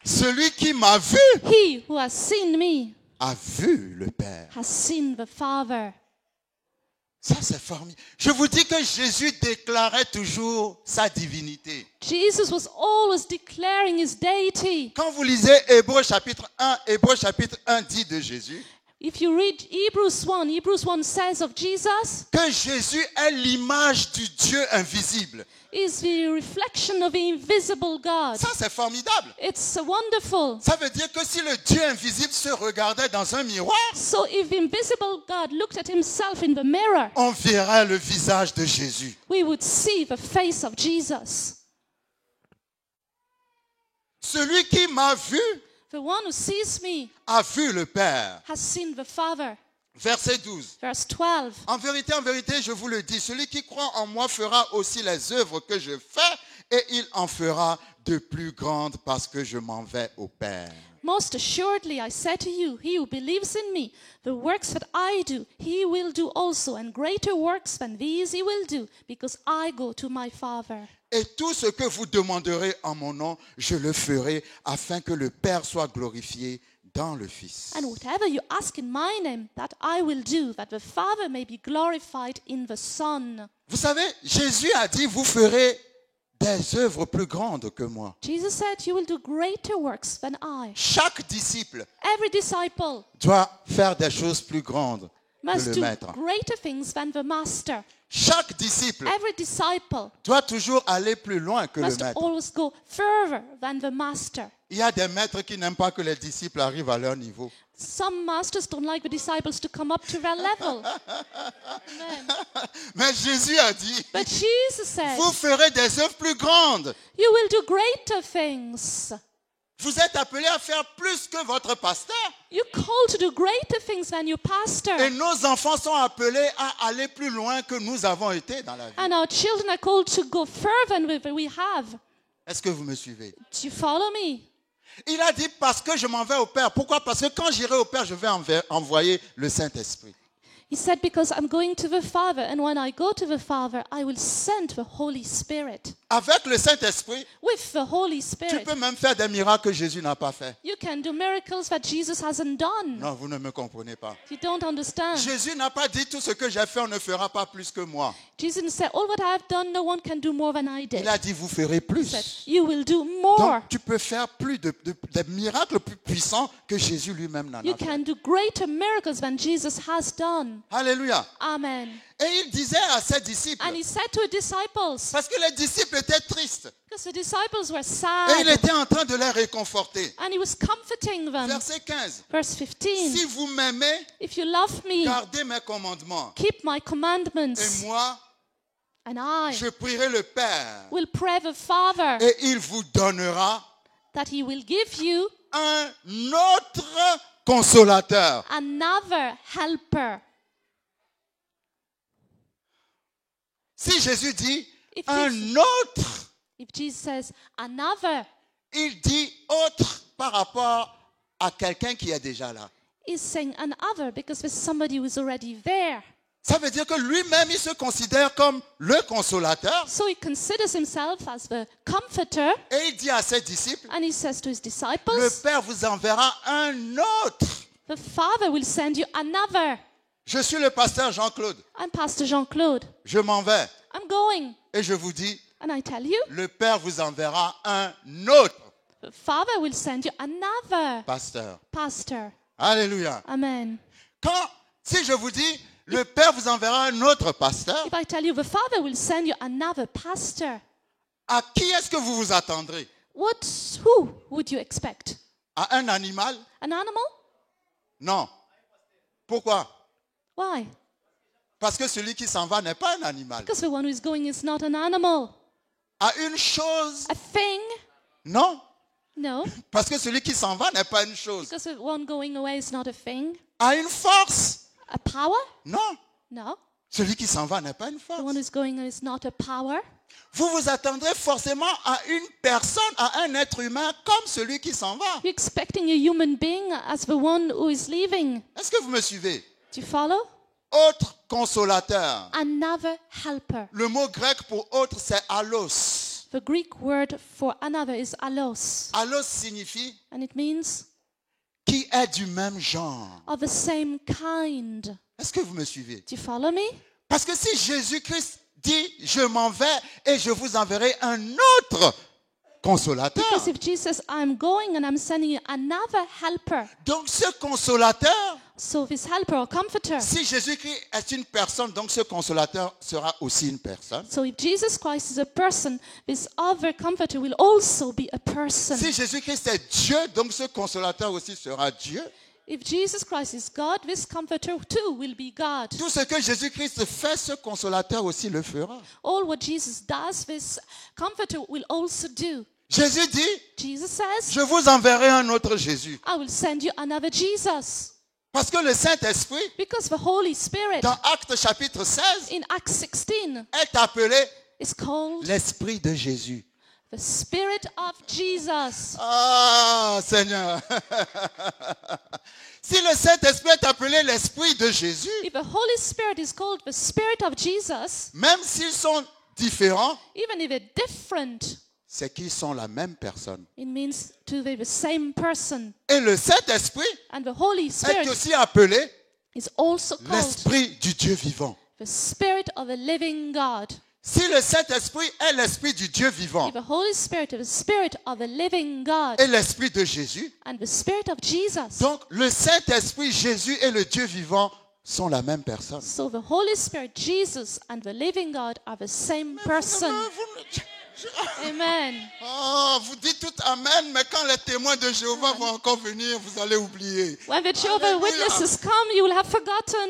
Speaker 2: celui qui m'a vu
Speaker 3: He who has seen me
Speaker 2: a vu le Père.
Speaker 3: has seen the Father.
Speaker 2: Ça, c'est formidable. Je vous dis que Jésus déclarait toujours sa divinité.
Speaker 3: Jesus was always declaring his deity.
Speaker 2: Quand vous lisez Hébreux chapitre 1 dit de Jésus
Speaker 3: If you read Hebrews 1 says of Jesus,
Speaker 2: que Jésus est l'image du Dieu invisible.
Speaker 3: is the reflection of the invisible God.
Speaker 2: Ça, c'est formidable.
Speaker 3: It's wonderful.
Speaker 2: Ça veut dire que si le Dieu invisible se regardait dans un miroir,
Speaker 3: So if the invisible God looked at himself in the mirror,
Speaker 2: on verrait le visage de Jésus.
Speaker 3: we would see the face of Jesus.
Speaker 2: Celui qui m'a vu
Speaker 3: The one who sees me
Speaker 2: a vu le Père.
Speaker 3: has seen the Father.
Speaker 2: Verset 12.
Speaker 3: Verse 12.
Speaker 2: En vérité, je vous le dis, celui qui croit en moi fera aussi les œuvres que je fais et il en fera de plus grandes parce que je m'en vais au Père.
Speaker 3: Most assuredly, I say to you, he who believes in me, the works that I do, he will do also, and greater works than these he will do, because I go to my Father.
Speaker 2: Et tout ce que vous demanderez en mon nom, je le ferai afin que le Père soit glorifié dans le Fils.
Speaker 3: And whatever you ask in my name, that I will do, that the Father may be glorified in the Son.
Speaker 2: Vous savez, Jésus a dit, vous ferez des œuvres plus grandes que moi.
Speaker 3: Jesus said, you will do greater works than I.
Speaker 2: Chaque disciple
Speaker 3: Every disciple
Speaker 2: doit faire des choses plus grandes que
Speaker 3: must
Speaker 2: le
Speaker 3: do
Speaker 2: maître.
Speaker 3: greater things than the Master.
Speaker 2: Chaque disciple
Speaker 3: Every disciple
Speaker 2: doit toujours aller plus loin que le
Speaker 3: must
Speaker 2: maître.
Speaker 3: always go further than the Master.
Speaker 2: Il y a des maîtres qui n'aiment pas que les disciples arrivent à leur niveau.
Speaker 3: Some masters don't like the disciples to come up to their level. Amen.
Speaker 2: Mais Jésus a dit,
Speaker 3: But Jesus said,
Speaker 2: vous ferez des œuvres plus grandes.
Speaker 3: you will do greater things.
Speaker 2: Vous êtes appelés à faire plus que votre pasteur.
Speaker 3: You're called to do greater things than your pastor.
Speaker 2: Et nos enfants sont appelés à aller plus loin que nous avons été dans la vie.
Speaker 3: And our children are called to go further than we have.
Speaker 2: Est-ce que vous me suivez?
Speaker 3: Do you follow me?
Speaker 2: Il a dit parce que je m'en vais au Père. Pourquoi? Parce que quand j'irai au Père, je vais envoyer le Saint-Esprit.
Speaker 3: He said, because I'm going to the Father, and when I go to the Father, I will send the Holy Spirit.
Speaker 2: Avec le Saint-Esprit,
Speaker 3: With the Holy
Speaker 2: tu
Speaker 3: Spirit,
Speaker 2: peux même faire des miracles que Jésus n'a pas fait.
Speaker 3: you can do miracles that Jesus hasn't done.
Speaker 2: Non, vous ne me comprenez pas.
Speaker 3: You don't understand.
Speaker 2: Jésus n'a pas dit tout ce que j'ai fait, on ne fera pas plus que moi.
Speaker 3: Jesus didn't say, all what I have done, no one can do more than I did.
Speaker 2: Il a dit, vous ferez
Speaker 3: He said,
Speaker 2: plus.
Speaker 3: you will do more.
Speaker 2: Donc, tu peux faire plus des miracles plus puissants que Jésus lui-même n'en
Speaker 3: You
Speaker 2: a fait.
Speaker 3: can do greater miracles than Jesus has done.
Speaker 2: Alléluia.
Speaker 3: Amen.
Speaker 2: Et il disait à ses disciples,
Speaker 3: And he said to his disciples,
Speaker 2: parce que les disciples étaient tristes,
Speaker 3: because the disciples were
Speaker 2: et il
Speaker 3: sad,
Speaker 2: était en train de les réconforter.
Speaker 3: and he was comforting them.
Speaker 2: Verset 15.
Speaker 3: Verse 15,
Speaker 2: Si vous m'aimez,
Speaker 3: if you love me,
Speaker 2: gardez mes commandements.
Speaker 3: keep my
Speaker 2: Et
Speaker 3: commandments,
Speaker 2: moi,
Speaker 3: and I
Speaker 2: je prierai le Père,
Speaker 3: will pray the Father,
Speaker 2: et il vous donnera
Speaker 3: that he will give you
Speaker 2: un autre consolateur.
Speaker 3: another helper.
Speaker 2: Si Jésus dit
Speaker 3: If
Speaker 2: un
Speaker 3: Jesus-
Speaker 2: autre,
Speaker 3: If Jesus says another,
Speaker 2: il dit autre par rapport à quelqu'un qui est déjà là.
Speaker 3: he's saying another because there's somebody who's already there.
Speaker 2: Ça veut dire que lui-même, il se considère comme le consolateur.
Speaker 3: So he considers himself as the comforter,
Speaker 2: Et il dit à ses disciples,
Speaker 3: and he says to his
Speaker 2: le
Speaker 3: disciples,
Speaker 2: Père vous enverra un autre.
Speaker 3: the Father will send you another.
Speaker 2: Je suis le pasteur Jean-Claude.
Speaker 3: I'm Pastor Jean-Claude.
Speaker 2: Je m'en vais.
Speaker 3: I'm going.
Speaker 2: Et je vous dis,
Speaker 3: And I tell you,
Speaker 2: le Père vous enverra un autre
Speaker 3: the Father will send you another
Speaker 2: pasteur.
Speaker 3: pastor.
Speaker 2: Alléluia.
Speaker 3: Amen.
Speaker 2: Si je vous dis, le Père vous enverra un autre pasteur,
Speaker 3: If I tell you the Father will send you another pastor,
Speaker 2: à qui est-ce que vous vous attendrez?
Speaker 3: who would you expect?
Speaker 2: À un animal?
Speaker 3: An animal?
Speaker 2: Non. Pourquoi?
Speaker 3: Why?
Speaker 2: Parce que celui qui s'en va n'est pas un animal.
Speaker 3: Because the one who is going is not an animal.
Speaker 2: À une chose?
Speaker 3: A thing?
Speaker 2: Non.
Speaker 3: No.
Speaker 2: Parce que celui qui s'en va n'est pas une chose.
Speaker 3: Because the one going away is not a thing.
Speaker 2: À une force?
Speaker 3: A power?
Speaker 2: Non.
Speaker 3: No.
Speaker 2: Celui qui s'en va n'est pas une
Speaker 3: The
Speaker 2: force.
Speaker 3: one who's going is not a power.
Speaker 2: Vous vous attendrez forcément à une personne, à un être humain comme celui qui s'en va.
Speaker 3: You're expecting a human being as the one who is leaving.
Speaker 2: Est-ce que vous me suivez?
Speaker 3: Do you follow?
Speaker 2: Autre consolateur.
Speaker 3: Another helper.
Speaker 2: Le mot grec pour autre, c'est allos.
Speaker 3: The Greek word for another is allos.
Speaker 2: Allos signifie
Speaker 3: And it means
Speaker 2: qui est du même genre.
Speaker 3: of the same kind.
Speaker 2: Est-ce que vous me suivez?
Speaker 3: Do you follow me?
Speaker 2: Parce que si Jésus-Christ dit, je m'en vais et je vous enverrai un autre consolateur.
Speaker 3: Because if Jesus says, I'm going and I'm sending you another helper.
Speaker 2: Donc ce consolateur,
Speaker 3: So this helper or comforter.
Speaker 2: si Jésus-Christ est une personne, donc ce consolateur sera aussi une personne.
Speaker 3: So if Jesus Christ is a person, this other comforter will also be a person.
Speaker 2: Si Jésus-Christ est Dieu, donc ce consolateur aussi sera Dieu.
Speaker 3: If Jesus Christ is God, this comforter too will be God.
Speaker 2: Tout ce que Jésus-Christ fait, ce consolateur aussi le fera.
Speaker 3: All what Jesus does, this comforter will also do.
Speaker 2: Jésus dit,
Speaker 3: Jesus says,
Speaker 2: je vous enverrai un autre Jésus.
Speaker 3: I will send you another Jesus.
Speaker 2: Parce que le Saint-Esprit,
Speaker 3: Because the Holy Spirit
Speaker 2: dans Actes chapitre 16,
Speaker 3: in Acts 16
Speaker 2: est appelé
Speaker 3: is called
Speaker 2: l'Esprit de Jésus.
Speaker 3: the Spirit of Jesus.
Speaker 2: Ah, Seigneur. Si le Saint-Esprit est appelé l'Esprit de Jésus,
Speaker 3: If the Holy Spirit is called the Spirit of Jesus,
Speaker 2: même s'ils sont différents,
Speaker 3: even if they're different,
Speaker 2: c'est qu'ils sont la même personne.
Speaker 3: it means to be the same person.
Speaker 2: Et le Saint-Esprit
Speaker 3: And the Holy
Speaker 2: est
Speaker 3: Spirit
Speaker 2: aussi appelé
Speaker 3: is also called
Speaker 2: l'Esprit du Dieu vivant.
Speaker 3: the Spirit of the living God.
Speaker 2: Si le Saint-Esprit est l'Esprit du Dieu vivant
Speaker 3: If the Holy Spirit is the Spirit of the living God
Speaker 2: et l'Esprit de Jésus,
Speaker 3: and the Spirit of Jesus,
Speaker 2: donc le Saint-Esprit, Jésus et le Dieu vivant sont la même personne.
Speaker 3: so the Holy Spirit, Jesus, and the living God are the same person. Amen.
Speaker 2: Oh, vous dites tout Amen, mais quand les témoins de Jéhovah vont encore venir, vous allez oublier.
Speaker 3: When the Jehovah
Speaker 2: Alléluia.
Speaker 3: Witnesses come, you will have forgotten.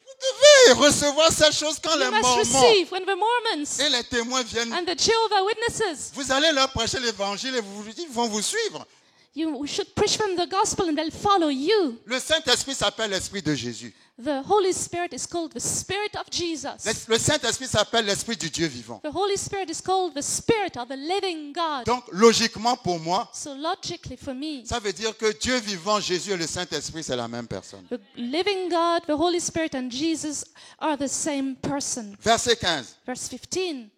Speaker 2: Vous devez recevoir ces choses quand
Speaker 3: You
Speaker 2: les
Speaker 3: must
Speaker 2: Mormons
Speaker 3: receive when the Mormons
Speaker 2: et les témoins viennent.
Speaker 3: and the Jehovah Witnesses.
Speaker 2: Vous allez leur prêcher l'évangile et ils vont vous suivre.
Speaker 3: You should preach them the gospel and they'll follow you.
Speaker 2: Le Saint-Esprit s'appelle l'Esprit de Jésus.
Speaker 3: The Holy Spirit is called the Spirit of Jesus.
Speaker 2: Le Saint-Esprit s'appelle l'Esprit du Dieu vivant.
Speaker 3: The Holy Spirit is called the Spirit of the living God.
Speaker 2: Donc, logiquement pour moi,
Speaker 3: So logically for me,
Speaker 2: ça veut dire que Dieu vivant, Jésus et le Saint-Esprit, c'est la même personne.
Speaker 3: the living God, the Holy Spirit, and Jesus are the same person.
Speaker 2: Verset 15,
Speaker 3: Verse 15,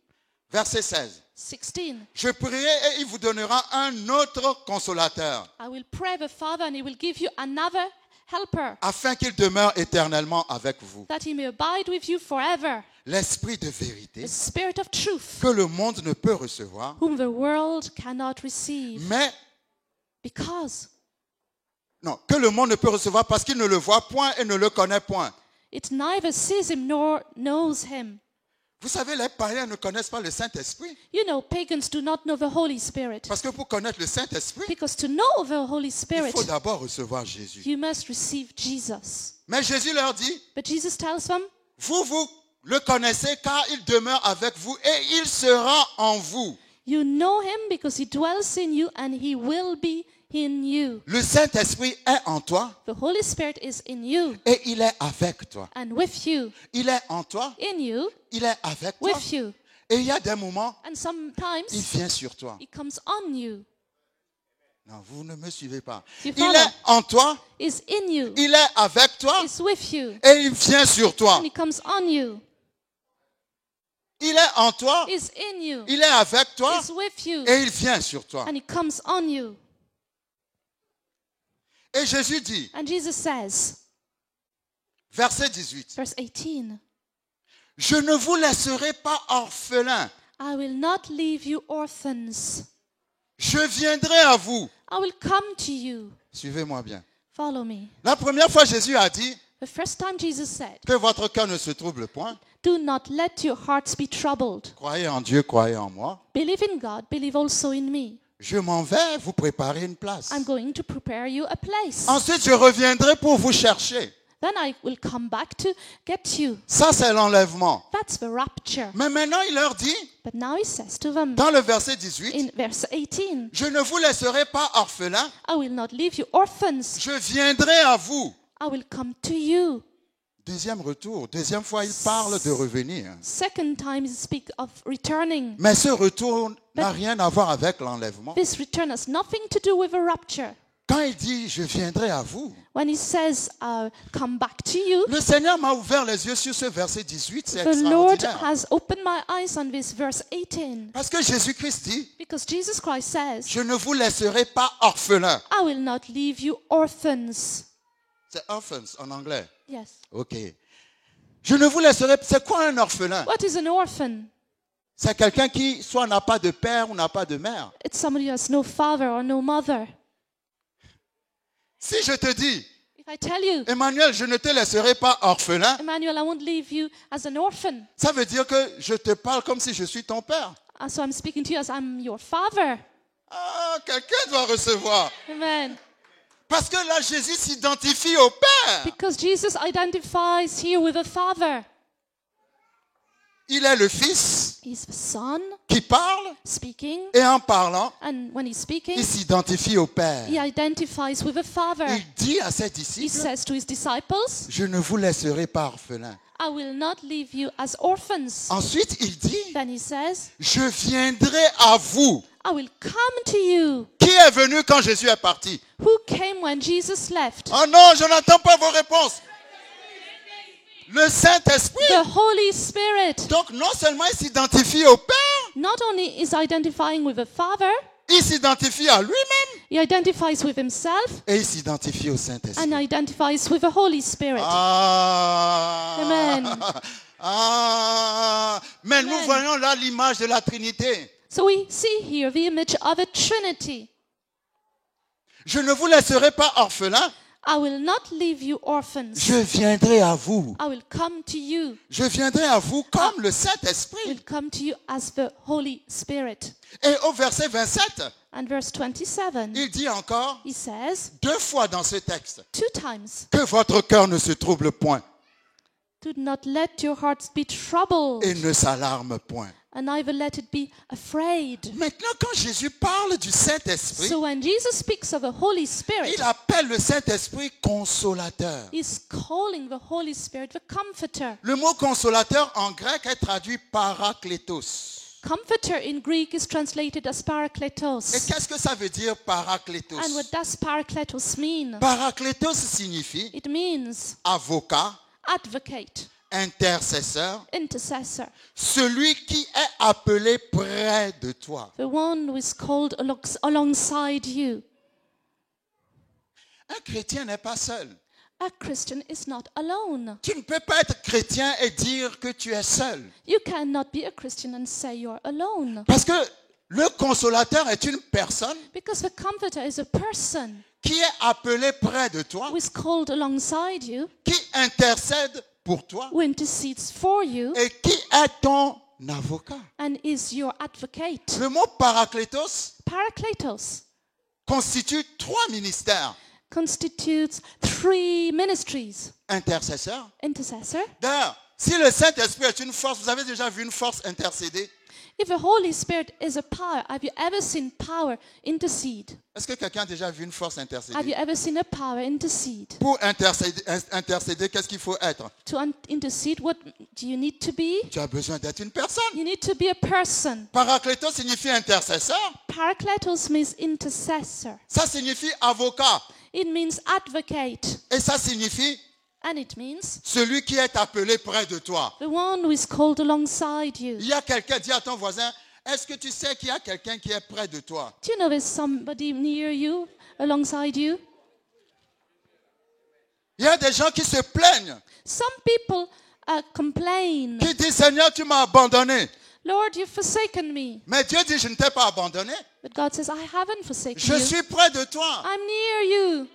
Speaker 2: verset 16.
Speaker 3: 16.
Speaker 2: Je prierai et il vous donnera un autre consolateur,
Speaker 3: I will pray the Father and he will give you another helper,
Speaker 2: afin qu'il demeure éternellement avec vous.
Speaker 3: that he may abide with you forever.
Speaker 2: L'Esprit de vérité
Speaker 3: The Spirit of truth,
Speaker 2: que le monde ne peut recevoir,
Speaker 3: whom the world cannot receive.
Speaker 2: mais
Speaker 3: Because
Speaker 2: non, que le monde ne peut recevoir parce qu'il ne le voit point et ne le connaît point.
Speaker 3: it neither sees him nor knows him.
Speaker 2: Vous savez, les païens ne connaissent pas le Saint-Esprit.
Speaker 3: You know, pagans do not know the Holy Spirit.
Speaker 2: Parce que pour connaître le Saint-Esprit,
Speaker 3: Because to know the Holy
Speaker 2: il
Speaker 3: Spirit,
Speaker 2: faut d'abord recevoir Jésus.
Speaker 3: you must receive Jesus.
Speaker 2: Mais Jésus leur dit,
Speaker 3: But Jesus tells them,
Speaker 2: vous le connaissez car il demeure avec vous et il sera en vous.
Speaker 3: you know him because he dwells in you and he will be in you.
Speaker 2: Le Saint-Esprit est en toi
Speaker 3: The Holy Spirit is in you
Speaker 2: et il est avec toi.
Speaker 3: and with you.
Speaker 2: Il est en toi,
Speaker 3: In you,
Speaker 2: il est avec toi.
Speaker 3: with you.
Speaker 2: Et il y a des moments,
Speaker 3: And
Speaker 2: il
Speaker 3: sometimes
Speaker 2: vient sur toi.
Speaker 3: he comes on you.
Speaker 2: Non, vous ne me suivez pas.
Speaker 3: You
Speaker 2: Il
Speaker 3: follow?
Speaker 2: est en toi,
Speaker 3: Is in you.
Speaker 2: il est avec toi
Speaker 3: Is with you.
Speaker 2: et il vient sur toi.
Speaker 3: And he comes on you.
Speaker 2: Il est en toi,
Speaker 3: Is in you.
Speaker 2: il est avec toi
Speaker 3: Is with you.
Speaker 2: et il vient sur toi.
Speaker 3: And he comes on you.
Speaker 2: Et Jésus dit,
Speaker 3: And Jesus says,
Speaker 2: verset 18,
Speaker 3: verse 18,
Speaker 2: je ne vous laisserai pas orphelins,
Speaker 3: I will not leave you orphans.
Speaker 2: je viendrai à vous.
Speaker 3: I will come to you.
Speaker 2: Suivez-moi bien.
Speaker 3: Follow me.
Speaker 2: La première fois, Jésus a dit
Speaker 3: The first time Jesus said,
Speaker 2: que votre cœur ne se trouble point.
Speaker 3: do not let your hearts be troubled.
Speaker 2: Croyez en Dieu, croyez en moi.
Speaker 3: Believe in God, believe also in me.
Speaker 2: Je m'en vais vous préparer une place.
Speaker 3: I'm going to prepare you a place.
Speaker 2: Ensuite, je reviendrai pour vous chercher.
Speaker 3: Then I will come back to get you.
Speaker 2: Ça, c'est l'enlèvement.
Speaker 3: That's the rapture.
Speaker 2: Mais maintenant, il leur dit,
Speaker 3: But now he says to them
Speaker 2: dans le verset 18,
Speaker 3: in verse 18,
Speaker 2: je ne vous laisserai pas orphelins,
Speaker 3: I will not leave you orphans.
Speaker 2: je viendrai à vous.
Speaker 3: I will come to you.
Speaker 2: Deuxième retour, deuxième fois, il parle de revenir.
Speaker 3: Second time he speaks of returning.
Speaker 2: Mais ce retour n'a rien à voir avec l'enlèvement.
Speaker 3: This return has nothing to do with a rapture.
Speaker 2: Quand il dit, je viendrai à vous,
Speaker 3: When he says, come back to you,
Speaker 2: le Seigneur m'a ouvert les yeux sur ce verset 18, c'est
Speaker 3: the Lord
Speaker 2: extraordinaire.
Speaker 3: has opened my eyes on this verse 18.
Speaker 2: Parce que Jésus-Christ dit,
Speaker 3: Because Jesus Christ says,
Speaker 2: je ne vous laisserai pas orphelins.
Speaker 3: I will not leave you orphans.
Speaker 2: C'est orphans en anglais.
Speaker 3: Yes.
Speaker 2: Ok. Je ne vous laisserai. C'est quoi un orphelin?
Speaker 3: What is an orphan?
Speaker 2: C'est quelqu'un qui soit n'a pas de père ou n'a pas de mère.
Speaker 3: It's somebody who has no father or no mother.
Speaker 2: Si je te dis,
Speaker 3: If I tell you,
Speaker 2: Emmanuel, je ne te laisserai pas orphelin,
Speaker 3: Emmanuel, I won't leave you as an orphan.
Speaker 2: ça veut dire que je te parle comme si je suis ton père.
Speaker 3: So I'm speaking to you as I'm your father.
Speaker 2: Ah, quelqu'un doit recevoir.
Speaker 3: Amen.
Speaker 2: Parce que là, Jésus s'identifie au père.
Speaker 3: Because Jesus identifies here with a father.
Speaker 2: Il est le fils
Speaker 3: He's the son
Speaker 2: qui parle
Speaker 3: speaking,
Speaker 2: et en parlant,
Speaker 3: and when he's speaking,
Speaker 2: il s'identifie au père.
Speaker 3: he identifies with a father.
Speaker 2: Il dit à ses
Speaker 3: He
Speaker 2: disciples,
Speaker 3: says to his disciples,
Speaker 2: je ne vous laisserai pas orphelins.
Speaker 3: I will not leave you as orphans.
Speaker 2: Ensuite, il dit,
Speaker 3: Then he says,
Speaker 2: je viendrai à vous.
Speaker 3: I will come to you.
Speaker 2: Qui est venu quand Jésus est parti?
Speaker 3: Who came when Jesus left?
Speaker 2: Oh non, je n'entends pas vos réponses. Le Saint-Esprit.
Speaker 3: The Holy Spirit.
Speaker 2: Donc, non seulement il s'identifie au Père,
Speaker 3: Not only is identifying with the Father,
Speaker 2: il s'identifie à lui-même
Speaker 3: he identifies with himself
Speaker 2: et il s'identifie au Saint-Esprit.
Speaker 3: and identifies with the Holy Spirit.
Speaker 2: Ah.
Speaker 3: Amen.
Speaker 2: Ah. Mais nous
Speaker 3: Amen.
Speaker 2: voyons là l'image de la Trinité.
Speaker 3: So we see here the image of a Trinity.
Speaker 2: Je ne vous laisserai pas orphelins.
Speaker 3: I will not leave you orphans.
Speaker 2: Je viendrai à vous.
Speaker 3: I will come to you.
Speaker 2: Je viendrai à vous comme le Saint-Esprit.
Speaker 3: Will come to you as the Holy Spirit.
Speaker 2: Et au verset 27,
Speaker 3: And verse 27,
Speaker 2: il dit encore
Speaker 3: he says
Speaker 2: 2 fois dans ce texte
Speaker 3: 2 times,
Speaker 2: que votre cœur ne se trouble point
Speaker 3: do not let your hearts be troubled,
Speaker 2: et ne s'alarme point.
Speaker 3: and neither let it be afraid.
Speaker 2: Maintenant, quand Jésus parle du Saint-Esprit,
Speaker 3: So when Jesus speaks of the Holy Spirit,
Speaker 2: il appelle le Saint-Esprit consolateur.
Speaker 3: he's calling the Holy Spirit the Comforter.
Speaker 2: Le mot consolateur en grec est traduit parakletos.
Speaker 3: Comforter in Greek is translated as
Speaker 2: Et
Speaker 3: Parakletos.
Speaker 2: qu'est-ce que ça veut dire parakletos?
Speaker 3: And what does Parakletos mean?
Speaker 2: Parakletos signifie
Speaker 3: It means
Speaker 2: avocat,
Speaker 3: advocate,
Speaker 2: intercesseur,
Speaker 3: intercessor,
Speaker 2: celui qui est appelé près de toi.
Speaker 3: the one who is called alongside you.
Speaker 2: Un chrétien n'est pas seul.
Speaker 3: A Christian is not alone.
Speaker 2: Tu ne peux pas être chrétien et dire que tu es seul.
Speaker 3: You cannot be a Christian and say you're alone.
Speaker 2: Parce que le consolateur est une personne
Speaker 3: Because the Comforter is a person
Speaker 2: qui est appelée près de toi,
Speaker 3: who is called alongside you,
Speaker 2: qui intercède pour toi
Speaker 3: who intercedes for you,
Speaker 2: et qui est ton avocat.
Speaker 3: and is your advocate.
Speaker 2: Le mot parakletos
Speaker 3: Parakletos
Speaker 2: constitue 3 ministères.
Speaker 3: constitutes 3 ministries.
Speaker 2: Intercesseur.
Speaker 3: Intercessor.
Speaker 2: D'ailleurs, si le Saint-Esprit est une force, vous avez déjà vu une force intercéder?
Speaker 3: If the Holy Spirit is a power, have you ever seen power intercede?
Speaker 2: Est-ce que quelqu'un a déjà vu une force
Speaker 3: Have you
Speaker 2: intercéder?
Speaker 3: ever seen a power intercede?
Speaker 2: Pour intercéder, qu'est-ce qu'il faut être?
Speaker 3: To intercede, what do you need to be?
Speaker 2: Tu as besoin d'être une personne.
Speaker 3: You need to be a person.
Speaker 2: Parakletos signifie intercesseur.
Speaker 3: Parakletos means intercessor.
Speaker 2: Ça signifie avocat.
Speaker 3: It means advocate.
Speaker 2: Et ça signifie
Speaker 3: And it means
Speaker 2: celui qui est appelé près de toi.
Speaker 3: the one who is called alongside you.
Speaker 2: Il y a quelqu'un, dis à ton voisin, est-ce que tu sais qu'il y a quelqu'un qui est près de toi?
Speaker 3: Do you know there's somebody near you, alongside you?
Speaker 2: Il y a des gens qui se plaignent,
Speaker 3: Some people complain,
Speaker 2: qui disent, Seigneur, tu m'as abandonné.
Speaker 3: Lord, you've forsaken me.
Speaker 2: Mais Dieu dit, je ne t'ai pas abandonné.
Speaker 3: But God says, I haven't forsaken
Speaker 2: Je
Speaker 3: you.
Speaker 2: suis près de toi.
Speaker 3: I'm near you.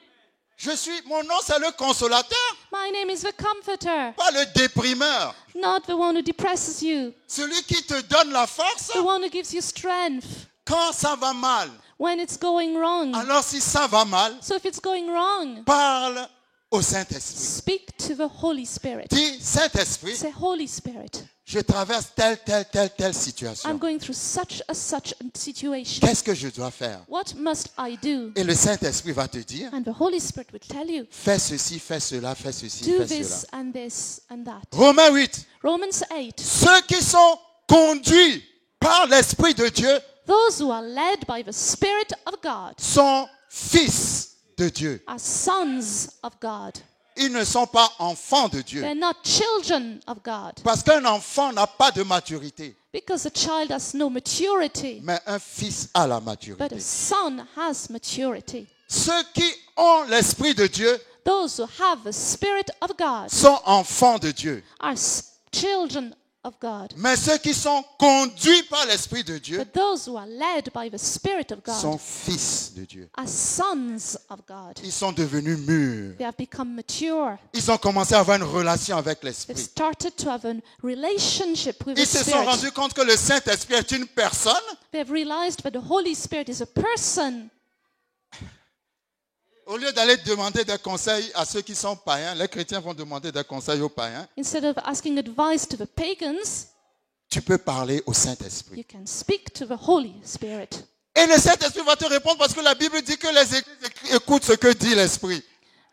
Speaker 2: Mon nom c'est le consolateur,
Speaker 3: My name is the Comforter,
Speaker 2: pas le déprimeur.
Speaker 3: not the one who depresses you,
Speaker 2: Celui qui te donne la force
Speaker 3: the one who gives you strength
Speaker 2: quand ça va mal.
Speaker 3: when it's going wrong.
Speaker 2: Alors si ça va mal,
Speaker 3: So if it's going wrong,
Speaker 2: parle au Saint-Esprit.
Speaker 3: speak to the Holy Spirit.
Speaker 2: Dis, Saint-Esprit,
Speaker 3: Say, Holy Spirit,
Speaker 2: je traverse telle
Speaker 3: I'm
Speaker 2: situation.
Speaker 3: going through such a situation.
Speaker 2: Qu'est-ce que je dois faire?
Speaker 3: What must I do?
Speaker 2: Et le Saint-Esprit va te dire,
Speaker 3: And the Holy Spirit will tell you,
Speaker 2: fais ceci, fais cela, fais ceci,
Speaker 3: do
Speaker 2: fais
Speaker 3: this
Speaker 2: cela.
Speaker 3: and this and that.
Speaker 2: Romains 8.
Speaker 3: Romans 8.
Speaker 2: Ceux qui sont conduits par l'Esprit de Dieu
Speaker 3: Those who are led by the Spirit of God
Speaker 2: sont fils de Dieu.
Speaker 3: are sons of God.
Speaker 2: Ils ne sont pas enfants de Dieu.
Speaker 3: They're not children of God.
Speaker 2: Parce qu'un enfant n'a pas de maturité,
Speaker 3: Because a child has no maturity,
Speaker 2: mais un fils a la
Speaker 3: but
Speaker 2: maturité.
Speaker 3: a son has maturity.
Speaker 2: Ceux qui ont l'Esprit de Dieu
Speaker 3: Those who have the Spirit of God
Speaker 2: sont enfants de Dieu.
Speaker 3: are children of God.
Speaker 2: Mais ceux qui sont conduits par l'Esprit de Dieu
Speaker 3: But those who are led by the Spirit of
Speaker 2: sont
Speaker 3: God
Speaker 2: fils de Dieu.
Speaker 3: are sons of God.
Speaker 2: Ils sont devenus mûrs.
Speaker 3: They have become mature.
Speaker 2: Ils ont commencé à avoir une relation avec
Speaker 3: They've
Speaker 2: l'Esprit.
Speaker 3: started to have a relationship with the
Speaker 2: Ils se sont
Speaker 3: Spirit.
Speaker 2: rendus compte que le Saint-Esprit est une personne.
Speaker 3: They have realized that the Holy Spirit is a person.
Speaker 2: Au lieu d'aller demander des conseils à ceux qui sont païens, les chrétiens vont demander des conseils aux païens.
Speaker 3: Instead of asking advice to the pagans,
Speaker 2: Tu peux parler au
Speaker 3: you
Speaker 2: Saint-Esprit.
Speaker 3: can speak to the Holy Spirit.
Speaker 2: Et le Saint-Esprit va te répondre parce que la Bible dit que les églises écoutent ce que dit l'Esprit.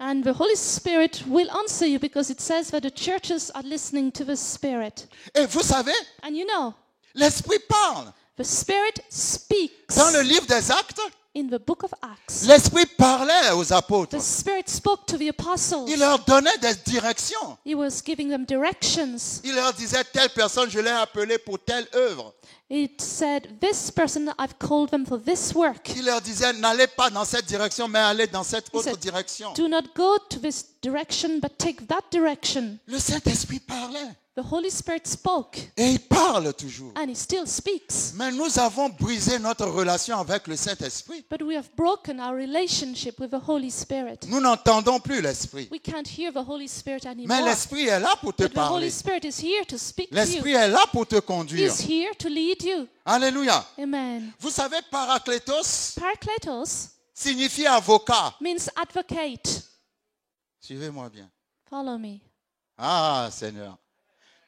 Speaker 3: And the Holy Spirit will answer you because it says that the churches are listening to the Spirit.
Speaker 2: Et vous savez,
Speaker 3: And you know,
Speaker 2: l'Esprit parle.
Speaker 3: the Spirit speaks.
Speaker 2: Dans le livre des Actes,
Speaker 3: In the book of Acts,
Speaker 2: l'Esprit parlait aux apôtres.
Speaker 3: the Spirit spoke to the apostles.
Speaker 2: Il leur donnait des directions.
Speaker 3: He was giving them directions.
Speaker 2: Il leur disait, telle personne, je l'ai appelée pour telle œuvre.
Speaker 3: It said, this person, I've called them for this work.
Speaker 2: Il leur disait, n'allez pas dans cette direction, mais allez dans cette
Speaker 3: He
Speaker 2: autre
Speaker 3: said,
Speaker 2: direction.
Speaker 3: do not go to this direction, but take that direction.
Speaker 2: Le Saint-Esprit parlait.
Speaker 3: The Holy Spirit spoke,
Speaker 2: Et il parle toujours.
Speaker 3: and He still speaks.
Speaker 2: Mais nous avons brisé notre relation avec le Saint-Esprit.
Speaker 3: But we have broken our relationship with the Holy Spirit.
Speaker 2: Nous n'entendons plus l'Esprit.
Speaker 3: We can't hear the Holy Spirit
Speaker 2: Mais
Speaker 3: anymore.
Speaker 2: l'Esprit est là pour te
Speaker 3: But the Holy
Speaker 2: parler.
Speaker 3: Spirit is here to speak to
Speaker 2: L'Esprit
Speaker 3: you.
Speaker 2: est là pour te conduire.
Speaker 3: He's here to lead you.
Speaker 2: Alléluia.
Speaker 3: Amen.
Speaker 2: Vous savez, parakletos
Speaker 3: Parakletos
Speaker 2: signifie avocat.
Speaker 3: means advocate.
Speaker 2: Suivez-moi bien.
Speaker 3: Follow me.
Speaker 2: Ah, Seigneur.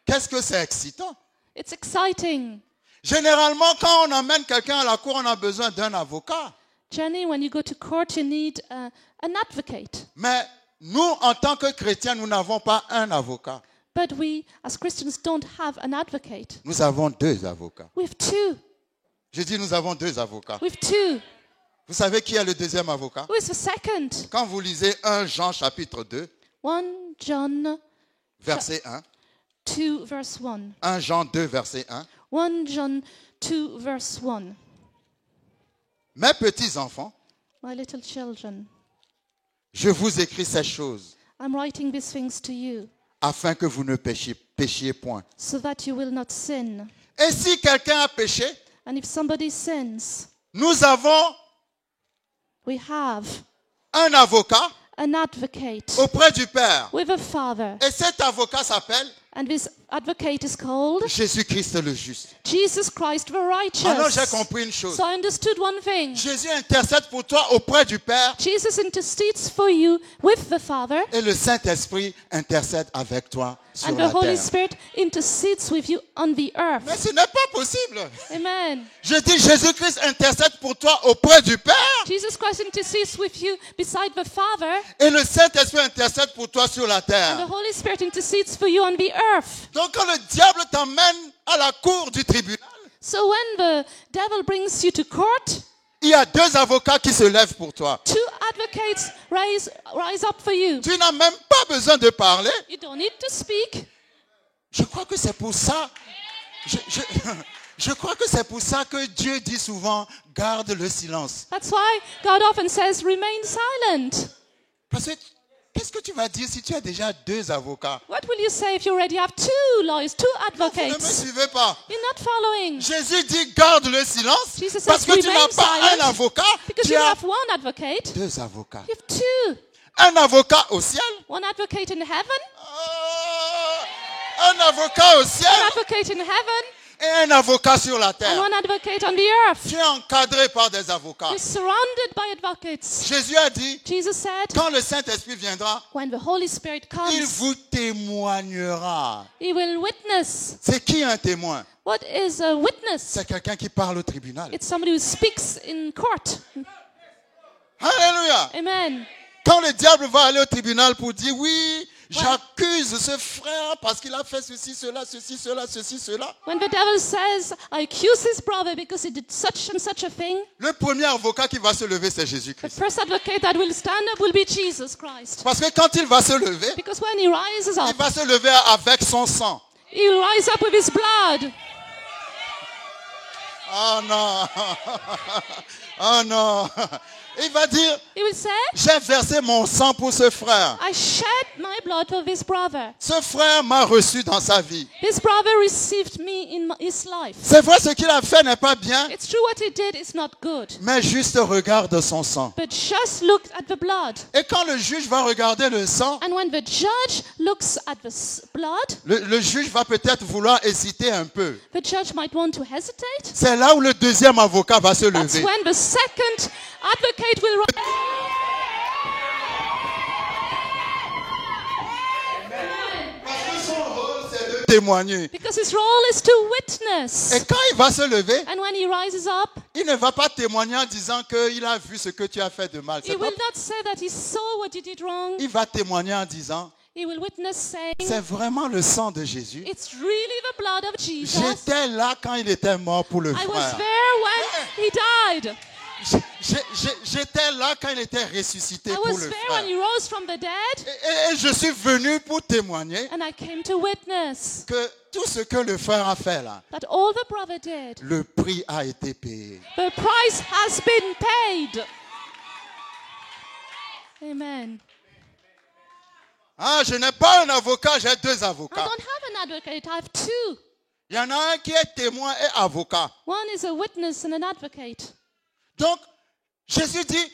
Speaker 2: Qu'est-ce que c'est excitant.
Speaker 3: It's exciting.
Speaker 2: Généralement, quand on emmène quelqu'un à la cour, on a besoin d'un avocat.
Speaker 3: Jenny, when you go to court, you need an advocate.
Speaker 2: Mais nous, en tant que chrétiens, nous n'avons pas un avocat.
Speaker 3: But we, as Christians, don't have an advocate.
Speaker 2: Nous avons deux avocats.
Speaker 3: We have two.
Speaker 2: Je dis, nous avons deux avocats.
Speaker 3: We have two.
Speaker 2: Vous savez qui est le deuxième avocat?
Speaker 3: Who is the second?
Speaker 2: Quand vous lisez 1 Jean chapitre 2,
Speaker 3: 1 John
Speaker 2: verset 1,
Speaker 3: 2, verse 1.
Speaker 2: 1 Jean 2, verset 1,
Speaker 3: 1 John 2, verse 1.
Speaker 2: mes petits enfants,
Speaker 3: My little children,
Speaker 2: je vous écris ces choses
Speaker 3: I'm writing these things to you
Speaker 2: afin que vous ne péchiez point.
Speaker 3: so that you will not sin.
Speaker 2: Et si quelqu'un a péché,
Speaker 3: And if somebody sins,
Speaker 2: nous avons
Speaker 3: we have
Speaker 2: un avocat
Speaker 3: an advocate
Speaker 2: auprès du Père.
Speaker 3: with a father.
Speaker 2: Et cet avocat s'appelle
Speaker 3: And this advocate is called
Speaker 2: Jésus-Christ le juste.
Speaker 3: Jesus Christ the
Speaker 2: Alors j'ai
Speaker 3: righteous.
Speaker 2: compris une chose.
Speaker 3: So I understood one thing.
Speaker 2: Jésus intercède pour toi auprès du Père
Speaker 3: Jesus intercedes for you with the Father,
Speaker 2: et le Saint-Esprit intercède avec toi sur
Speaker 3: and the
Speaker 2: la
Speaker 3: Holy
Speaker 2: terre.
Speaker 3: Spirit intercedes with you on the
Speaker 2: Mais
Speaker 3: earth.
Speaker 2: ce n'est pas possible.
Speaker 3: Amen.
Speaker 2: Je dis Jésus-Christ intercède pour toi auprès du Père
Speaker 3: Jesus Christ intercedes with you beside the Father,
Speaker 2: et le Saint-Esprit intercède pour toi sur la
Speaker 3: and the
Speaker 2: terre.
Speaker 3: Holy Spirit intercedes for you on the earth.
Speaker 2: Donc quand le diable t'emmène à la cour du tribunal,
Speaker 3: So when the devil brings you to court,
Speaker 2: il y a deux avocats qui se lèvent pour toi.
Speaker 3: two advocates rise up for you.
Speaker 2: Tu n'as même pas besoin de parler.
Speaker 3: You don't need to speak.
Speaker 2: Je crois que c'est pour ça. Je crois que c'est pour ça que Dieu dit souvent garde le silence.
Speaker 3: That's why God often says, remain silent.
Speaker 2: Parce que qu'est-ce que tu vas dire si tu as déjà deux avocats?
Speaker 3: What will you say if you already have two lawyers, two
Speaker 2: Vous ne me
Speaker 3: advocates?
Speaker 2: suivez pas.
Speaker 3: You're not following.
Speaker 2: Jésus dit garde le silence
Speaker 3: Jesus
Speaker 2: parce
Speaker 3: says,
Speaker 2: que tu n'as
Speaker 3: remain
Speaker 2: pas
Speaker 3: silent
Speaker 2: un avocat,
Speaker 3: because
Speaker 2: tu
Speaker 3: you
Speaker 2: as
Speaker 3: have one advocate.
Speaker 2: deux avocats.
Speaker 3: You have two.
Speaker 2: Un avocat au ciel.
Speaker 3: One advocate in heaven,
Speaker 2: Un avocat au ciel
Speaker 3: one advocate in heaven,
Speaker 2: et un avocat sur la
Speaker 3: and
Speaker 2: terre.
Speaker 3: one advocate on the earth.
Speaker 2: Tu es encadré par des avocats.
Speaker 3: You're surrounded by advocates.
Speaker 2: Jésus a dit,
Speaker 3: Jesus said,
Speaker 2: quand le Saint-Esprit viendra,
Speaker 3: when the Holy Spirit
Speaker 2: il
Speaker 3: comes,
Speaker 2: vous témoignera.
Speaker 3: he will witness.
Speaker 2: C'est qui un témoin?
Speaker 3: What is a witness?
Speaker 2: C'est quelqu'un qui parle au tribunal.
Speaker 3: It's somebody who speaks in court.
Speaker 2: Alléluia.
Speaker 3: Amen.
Speaker 2: Quand le diable va aller au tribunal pour dire, oui, j'accuse ce frère parce qu'il a fait ceci, cela, ceci, cela, ceci, cela.
Speaker 3: When the devil says, I accuse his brother because he did such and such a thing,
Speaker 2: Le premier avocat qui va se lever, c'est
Speaker 3: the
Speaker 2: Jésus-Christ.
Speaker 3: first advocate that will stand up will be Jesus Christ.
Speaker 2: Parce que quand il va se lever,
Speaker 3: Because when he rises
Speaker 2: il
Speaker 3: up,
Speaker 2: va se lever avec son sang.
Speaker 3: he'll rise up with his blood.
Speaker 2: Oh non. Oh non. Il va dire,
Speaker 3: He will say,
Speaker 2: j'ai versé mon sang pour ce frère.
Speaker 3: I shed my blood for this brother.
Speaker 2: Ce frère m'a reçu dans sa vie.
Speaker 3: This brother received me in his life.
Speaker 2: C'est vrai, ce qu'il a fait n'est pas bien,
Speaker 3: It's true what he did is not good.
Speaker 2: mais juste regarde son sang.
Speaker 3: But just look at the blood.
Speaker 2: Et quand le juge va regarder le sang,
Speaker 3: And when the judge looks at the blood,
Speaker 2: le juge va peut-être vouloir hésiter un peu.
Speaker 3: the judge might want to hesitate.
Speaker 2: C'est là où le deuxième avocat va se
Speaker 3: That's
Speaker 2: lever.
Speaker 3: when the second advocate will rise.
Speaker 2: Parce que son rôle, c'est de témoigner.
Speaker 3: Because his role is to witness.
Speaker 2: Et quand il va se lever,
Speaker 3: And when he rises up,
Speaker 2: il ne va pas témoigner en disant qu'il a vu ce que tu as fait de mal.
Speaker 3: he will not say that he saw what you did wrong.
Speaker 2: Il va témoigner en disant,
Speaker 3: He will witness saying,
Speaker 2: c'est vraiment le sang de Jésus.
Speaker 3: it's really the blood of Jesus.
Speaker 2: J'étais là quand il était mort pour le
Speaker 3: I was
Speaker 2: frère.
Speaker 3: there when he died.
Speaker 2: J'étais là quand il était ressuscité
Speaker 3: I
Speaker 2: pour
Speaker 3: was
Speaker 2: le
Speaker 3: there
Speaker 2: frère.
Speaker 3: when he rose from the dead.
Speaker 2: Et je suis venu pour témoigner
Speaker 3: And I came to witness
Speaker 2: que tout ce que le frère a fait là,
Speaker 3: that all the brother did,
Speaker 2: le prix a été payé.
Speaker 3: the price has been paid. Amen.
Speaker 2: Ah, je n'ai pas un avocat, j'ai deux
Speaker 3: I
Speaker 2: avocats.
Speaker 3: don't have an advocate, I have two.
Speaker 2: Il y en a un qui est témoin et avocat.
Speaker 3: One is a witness and an advocate.
Speaker 2: Donc, Jésus dit,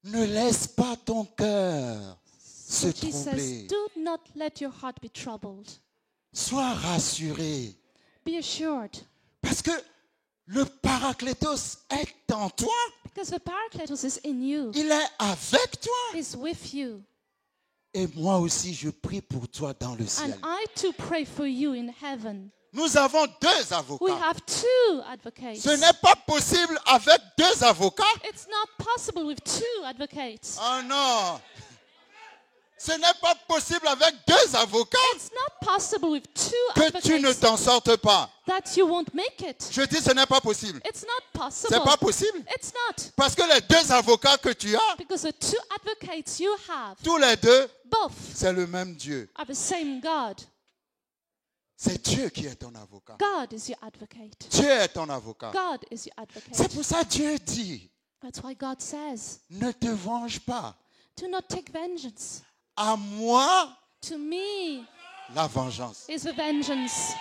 Speaker 2: ne laisse pas ton cœur se
Speaker 3: But he says,
Speaker 2: troubler.
Speaker 3: do not let your heart be troubled.
Speaker 2: Sois rassuré.
Speaker 3: Be assured.
Speaker 2: Parce que le Paraclétos est en toi.
Speaker 3: Because the Paracletos is in you,
Speaker 2: Il est avec toi.
Speaker 3: is with you.
Speaker 2: Et moi aussi, je prie pour toi dans le
Speaker 3: And
Speaker 2: ciel.
Speaker 3: I too pray for you in heaven.
Speaker 2: Nous avons deux
Speaker 3: We
Speaker 2: avocats.
Speaker 3: have two advocates.
Speaker 2: Ce n'est pas possible avec deux avocats.
Speaker 3: It's not possible with two advocates.
Speaker 2: Oh non. Ce n'est pas possible avec deux avocats
Speaker 3: It's not possible with two
Speaker 2: que tu ne
Speaker 3: advocates
Speaker 2: t'en sortes pas.
Speaker 3: that you won't make it.
Speaker 2: Je dis ce n'est pas possible.
Speaker 3: It's not possible.
Speaker 2: C'est pas possible.
Speaker 3: It's not.
Speaker 2: Parce que les deux avocats que tu as,
Speaker 3: Because the two advocates you have,
Speaker 2: tous les deux,
Speaker 3: both
Speaker 2: c'est le même Dieu.
Speaker 3: are the same God.
Speaker 2: C'est Dieu qui est ton avocat.
Speaker 3: God is your advocate.
Speaker 2: Dieu est ton avocat.
Speaker 3: God is your
Speaker 2: C'est
Speaker 3: advocate.
Speaker 2: pour ça que Dieu dit,
Speaker 3: That's why God says,
Speaker 2: ne te venge pas.
Speaker 3: do not take vengeance.
Speaker 2: À moi,
Speaker 3: To me
Speaker 2: la vengeance.
Speaker 3: is the vengeance.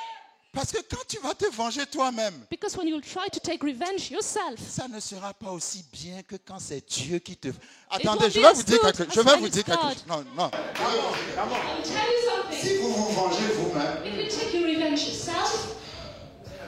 Speaker 2: Parce que quand tu vas te venger toi-même,
Speaker 3: Because when you will try to take revenge yourself,
Speaker 2: ça ne sera pas aussi bien que quand c'est Dieu qui te...
Speaker 3: won't
Speaker 2: Attendez, je
Speaker 3: be
Speaker 2: vais
Speaker 3: as
Speaker 2: vous dire
Speaker 3: good
Speaker 2: quelque
Speaker 3: as
Speaker 2: chose. Je vais
Speaker 3: when
Speaker 2: vous
Speaker 3: it's
Speaker 2: dire quelque
Speaker 3: God.
Speaker 2: chose. Non, non.
Speaker 3: I'll tell you something.
Speaker 2: Si vous vous vengez vous-même,
Speaker 3: If you take your revenge yourself,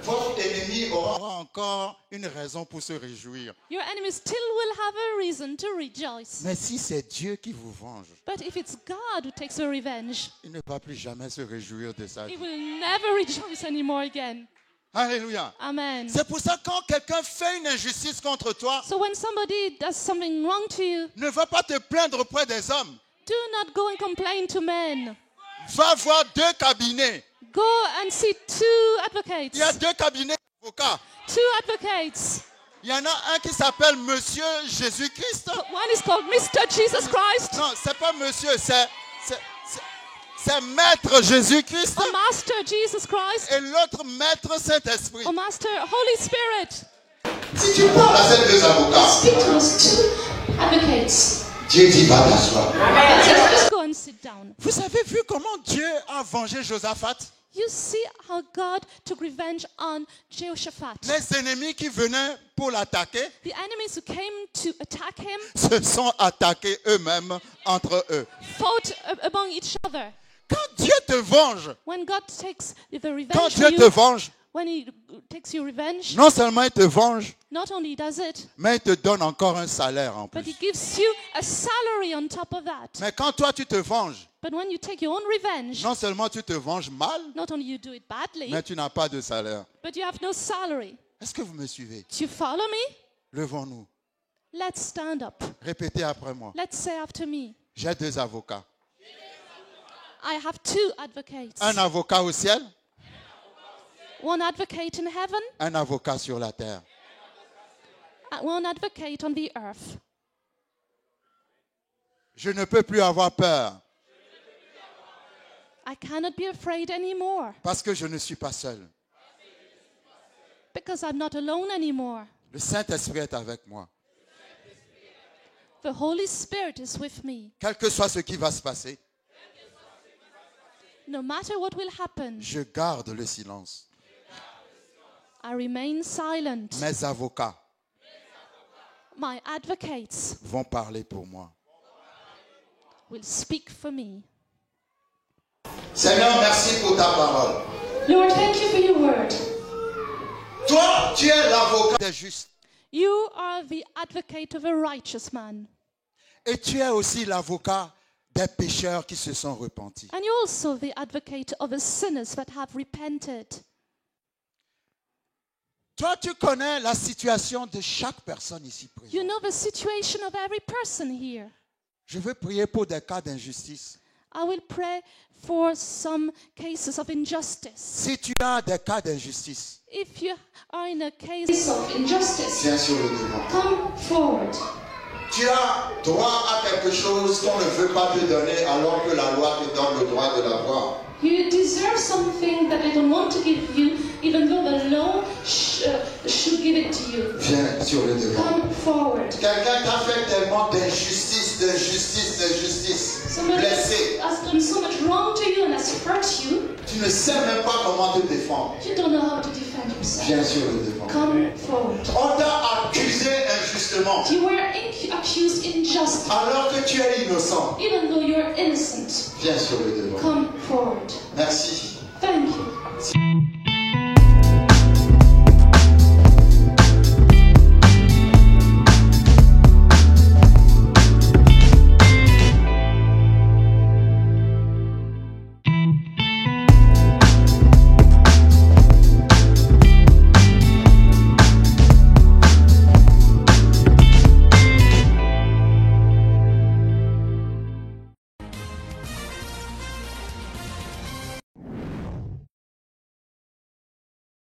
Speaker 2: votre ennemi aura encore une raison pour se réjouir.
Speaker 3: your enemy still will have a reason to rejoice.
Speaker 2: Mais si c'est Dieu qui vous venge,
Speaker 3: But if it's God who takes the revenge,
Speaker 2: il ne va plus jamais se réjouir de ça.
Speaker 3: he will never rejoice anymore again.
Speaker 2: Alléluia.
Speaker 3: Amen.
Speaker 2: C'est pour ça que quand quelqu'un fait une injustice contre toi,
Speaker 3: So when somebody does something wrong to you,
Speaker 2: ne va pas te plaindre auprès des hommes.
Speaker 3: do not go and complain to men.
Speaker 2: Va voir deux cabinets.
Speaker 3: Go and see two advocates.
Speaker 2: Il y a deux cabinets d'avocats.
Speaker 3: Two advocates.
Speaker 2: Il y en a un qui s'appelle Monsieur Jésus-Christ.
Speaker 3: One is called Mr. Jesus Christ,
Speaker 2: Non, c'est pas Monsieur, c'est Maître Jésus-Christ.
Speaker 3: or Master Jesus Christ,
Speaker 2: Et l'autre Maître Saint-Esprit.
Speaker 3: or Master Holy Spirit.
Speaker 2: Si tu parles à ces deux avocats,
Speaker 3: Speak to those two advocates.
Speaker 2: Dieu dit va t'asseoir.
Speaker 3: God says, just go and sit down.
Speaker 2: Vous avez vu comment Dieu a vengé Josaphat?
Speaker 3: You see how God took revenge on Jehoshaphat.
Speaker 2: Les ennemis qui venaient pour l'attaquer
Speaker 3: The enemies who came to attack him
Speaker 2: se sont attaqués eux-mêmes entre eux.
Speaker 3: fought among each other.
Speaker 2: Quand Dieu te venge,
Speaker 3: When God takes the
Speaker 2: quand
Speaker 3: revenge
Speaker 2: Dieu
Speaker 3: for
Speaker 2: te
Speaker 3: you,
Speaker 2: venge,
Speaker 3: when He takes your revenge,
Speaker 2: non seulement il te venge,
Speaker 3: not only does it,
Speaker 2: mais il te donne encore un salaire en
Speaker 3: but
Speaker 2: plus.
Speaker 3: He gives you a salary on top of that.
Speaker 2: Mais quand toi tu te venges,
Speaker 3: But when you take your own revenge,
Speaker 2: non seulement tu te venges mal,
Speaker 3: not only you do it badly,
Speaker 2: mais tu n'as pas de salaire.
Speaker 3: but you have no salary.
Speaker 2: Est-ce que vous me suivez?
Speaker 3: Do you follow me?
Speaker 2: Levons-nous.
Speaker 3: Let's stand up.
Speaker 2: Répétez après moi.
Speaker 3: Let's say after me.
Speaker 2: J'ai 2 avocats.
Speaker 3: I have 2 advocates.
Speaker 2: Un avocat au ciel,
Speaker 3: One advocate in heaven,
Speaker 2: un avocat sur la terre.
Speaker 3: and one advocate on the earth.
Speaker 2: Je ne peux plus avoir peur
Speaker 3: I cannot be afraid anymore
Speaker 2: parce que je ne suis pas seul.
Speaker 3: because I'm not alone anymore.
Speaker 2: Le Saint-Esprit est avec moi.
Speaker 3: The Holy Spirit is with me.
Speaker 2: Quel que soit ce qui va se passer,
Speaker 3: No matter what will happen,
Speaker 2: je garde le silence.
Speaker 3: I remain silent.
Speaker 2: Mes avocats
Speaker 3: My advocates
Speaker 2: vont parler pour moi.
Speaker 3: will speak for me.
Speaker 2: Seigneur, merci pour ta parole.
Speaker 3: Lord, thank you for your word.
Speaker 2: Toi, tu es l'avocat des justes.
Speaker 3: You are the advocate of a righteous man.
Speaker 2: Et tu es aussi l'avocat des pécheurs qui se sont repentis.
Speaker 3: And you're also the advocate of the sinners that have repented.
Speaker 2: Toi, tu connais la situation de chaque personne ici
Speaker 3: You
Speaker 2: présente.
Speaker 3: know the situation of every person here.
Speaker 2: Je veux prier pour des cas d'injustice.
Speaker 3: I will pray for some cases of injustice.
Speaker 2: Si tu as des cas d'injustice,
Speaker 3: If you are in a case of injustice,
Speaker 2: viens sur le devant.
Speaker 3: come forward.
Speaker 2: Tu as droit à quelque chose qu'on ne veut pas te donner alors que la loi te donne le droit de l'avoir.
Speaker 3: You deserve something that they don't want to give you, even though the law should give it to you.
Speaker 2: Viens sur le devant.
Speaker 3: Come forward.
Speaker 2: Quelqu'un t'a fait tellement d'injustice,
Speaker 3: Somebody
Speaker 2: blessé.
Speaker 3: has done so much wrong to you and has hurt you.
Speaker 2: Tu ne sais même pas comment te défendre.
Speaker 3: You don't know how to defend yourself.
Speaker 2: Viens sur le devant.
Speaker 3: Come forward.
Speaker 2: On t'a accusé injustement
Speaker 3: You were accused injustly,
Speaker 2: alors que tu es innocent.
Speaker 3: even though you're innocent.
Speaker 2: Viens sur le devant.
Speaker 3: Come forward.
Speaker 2: Merci.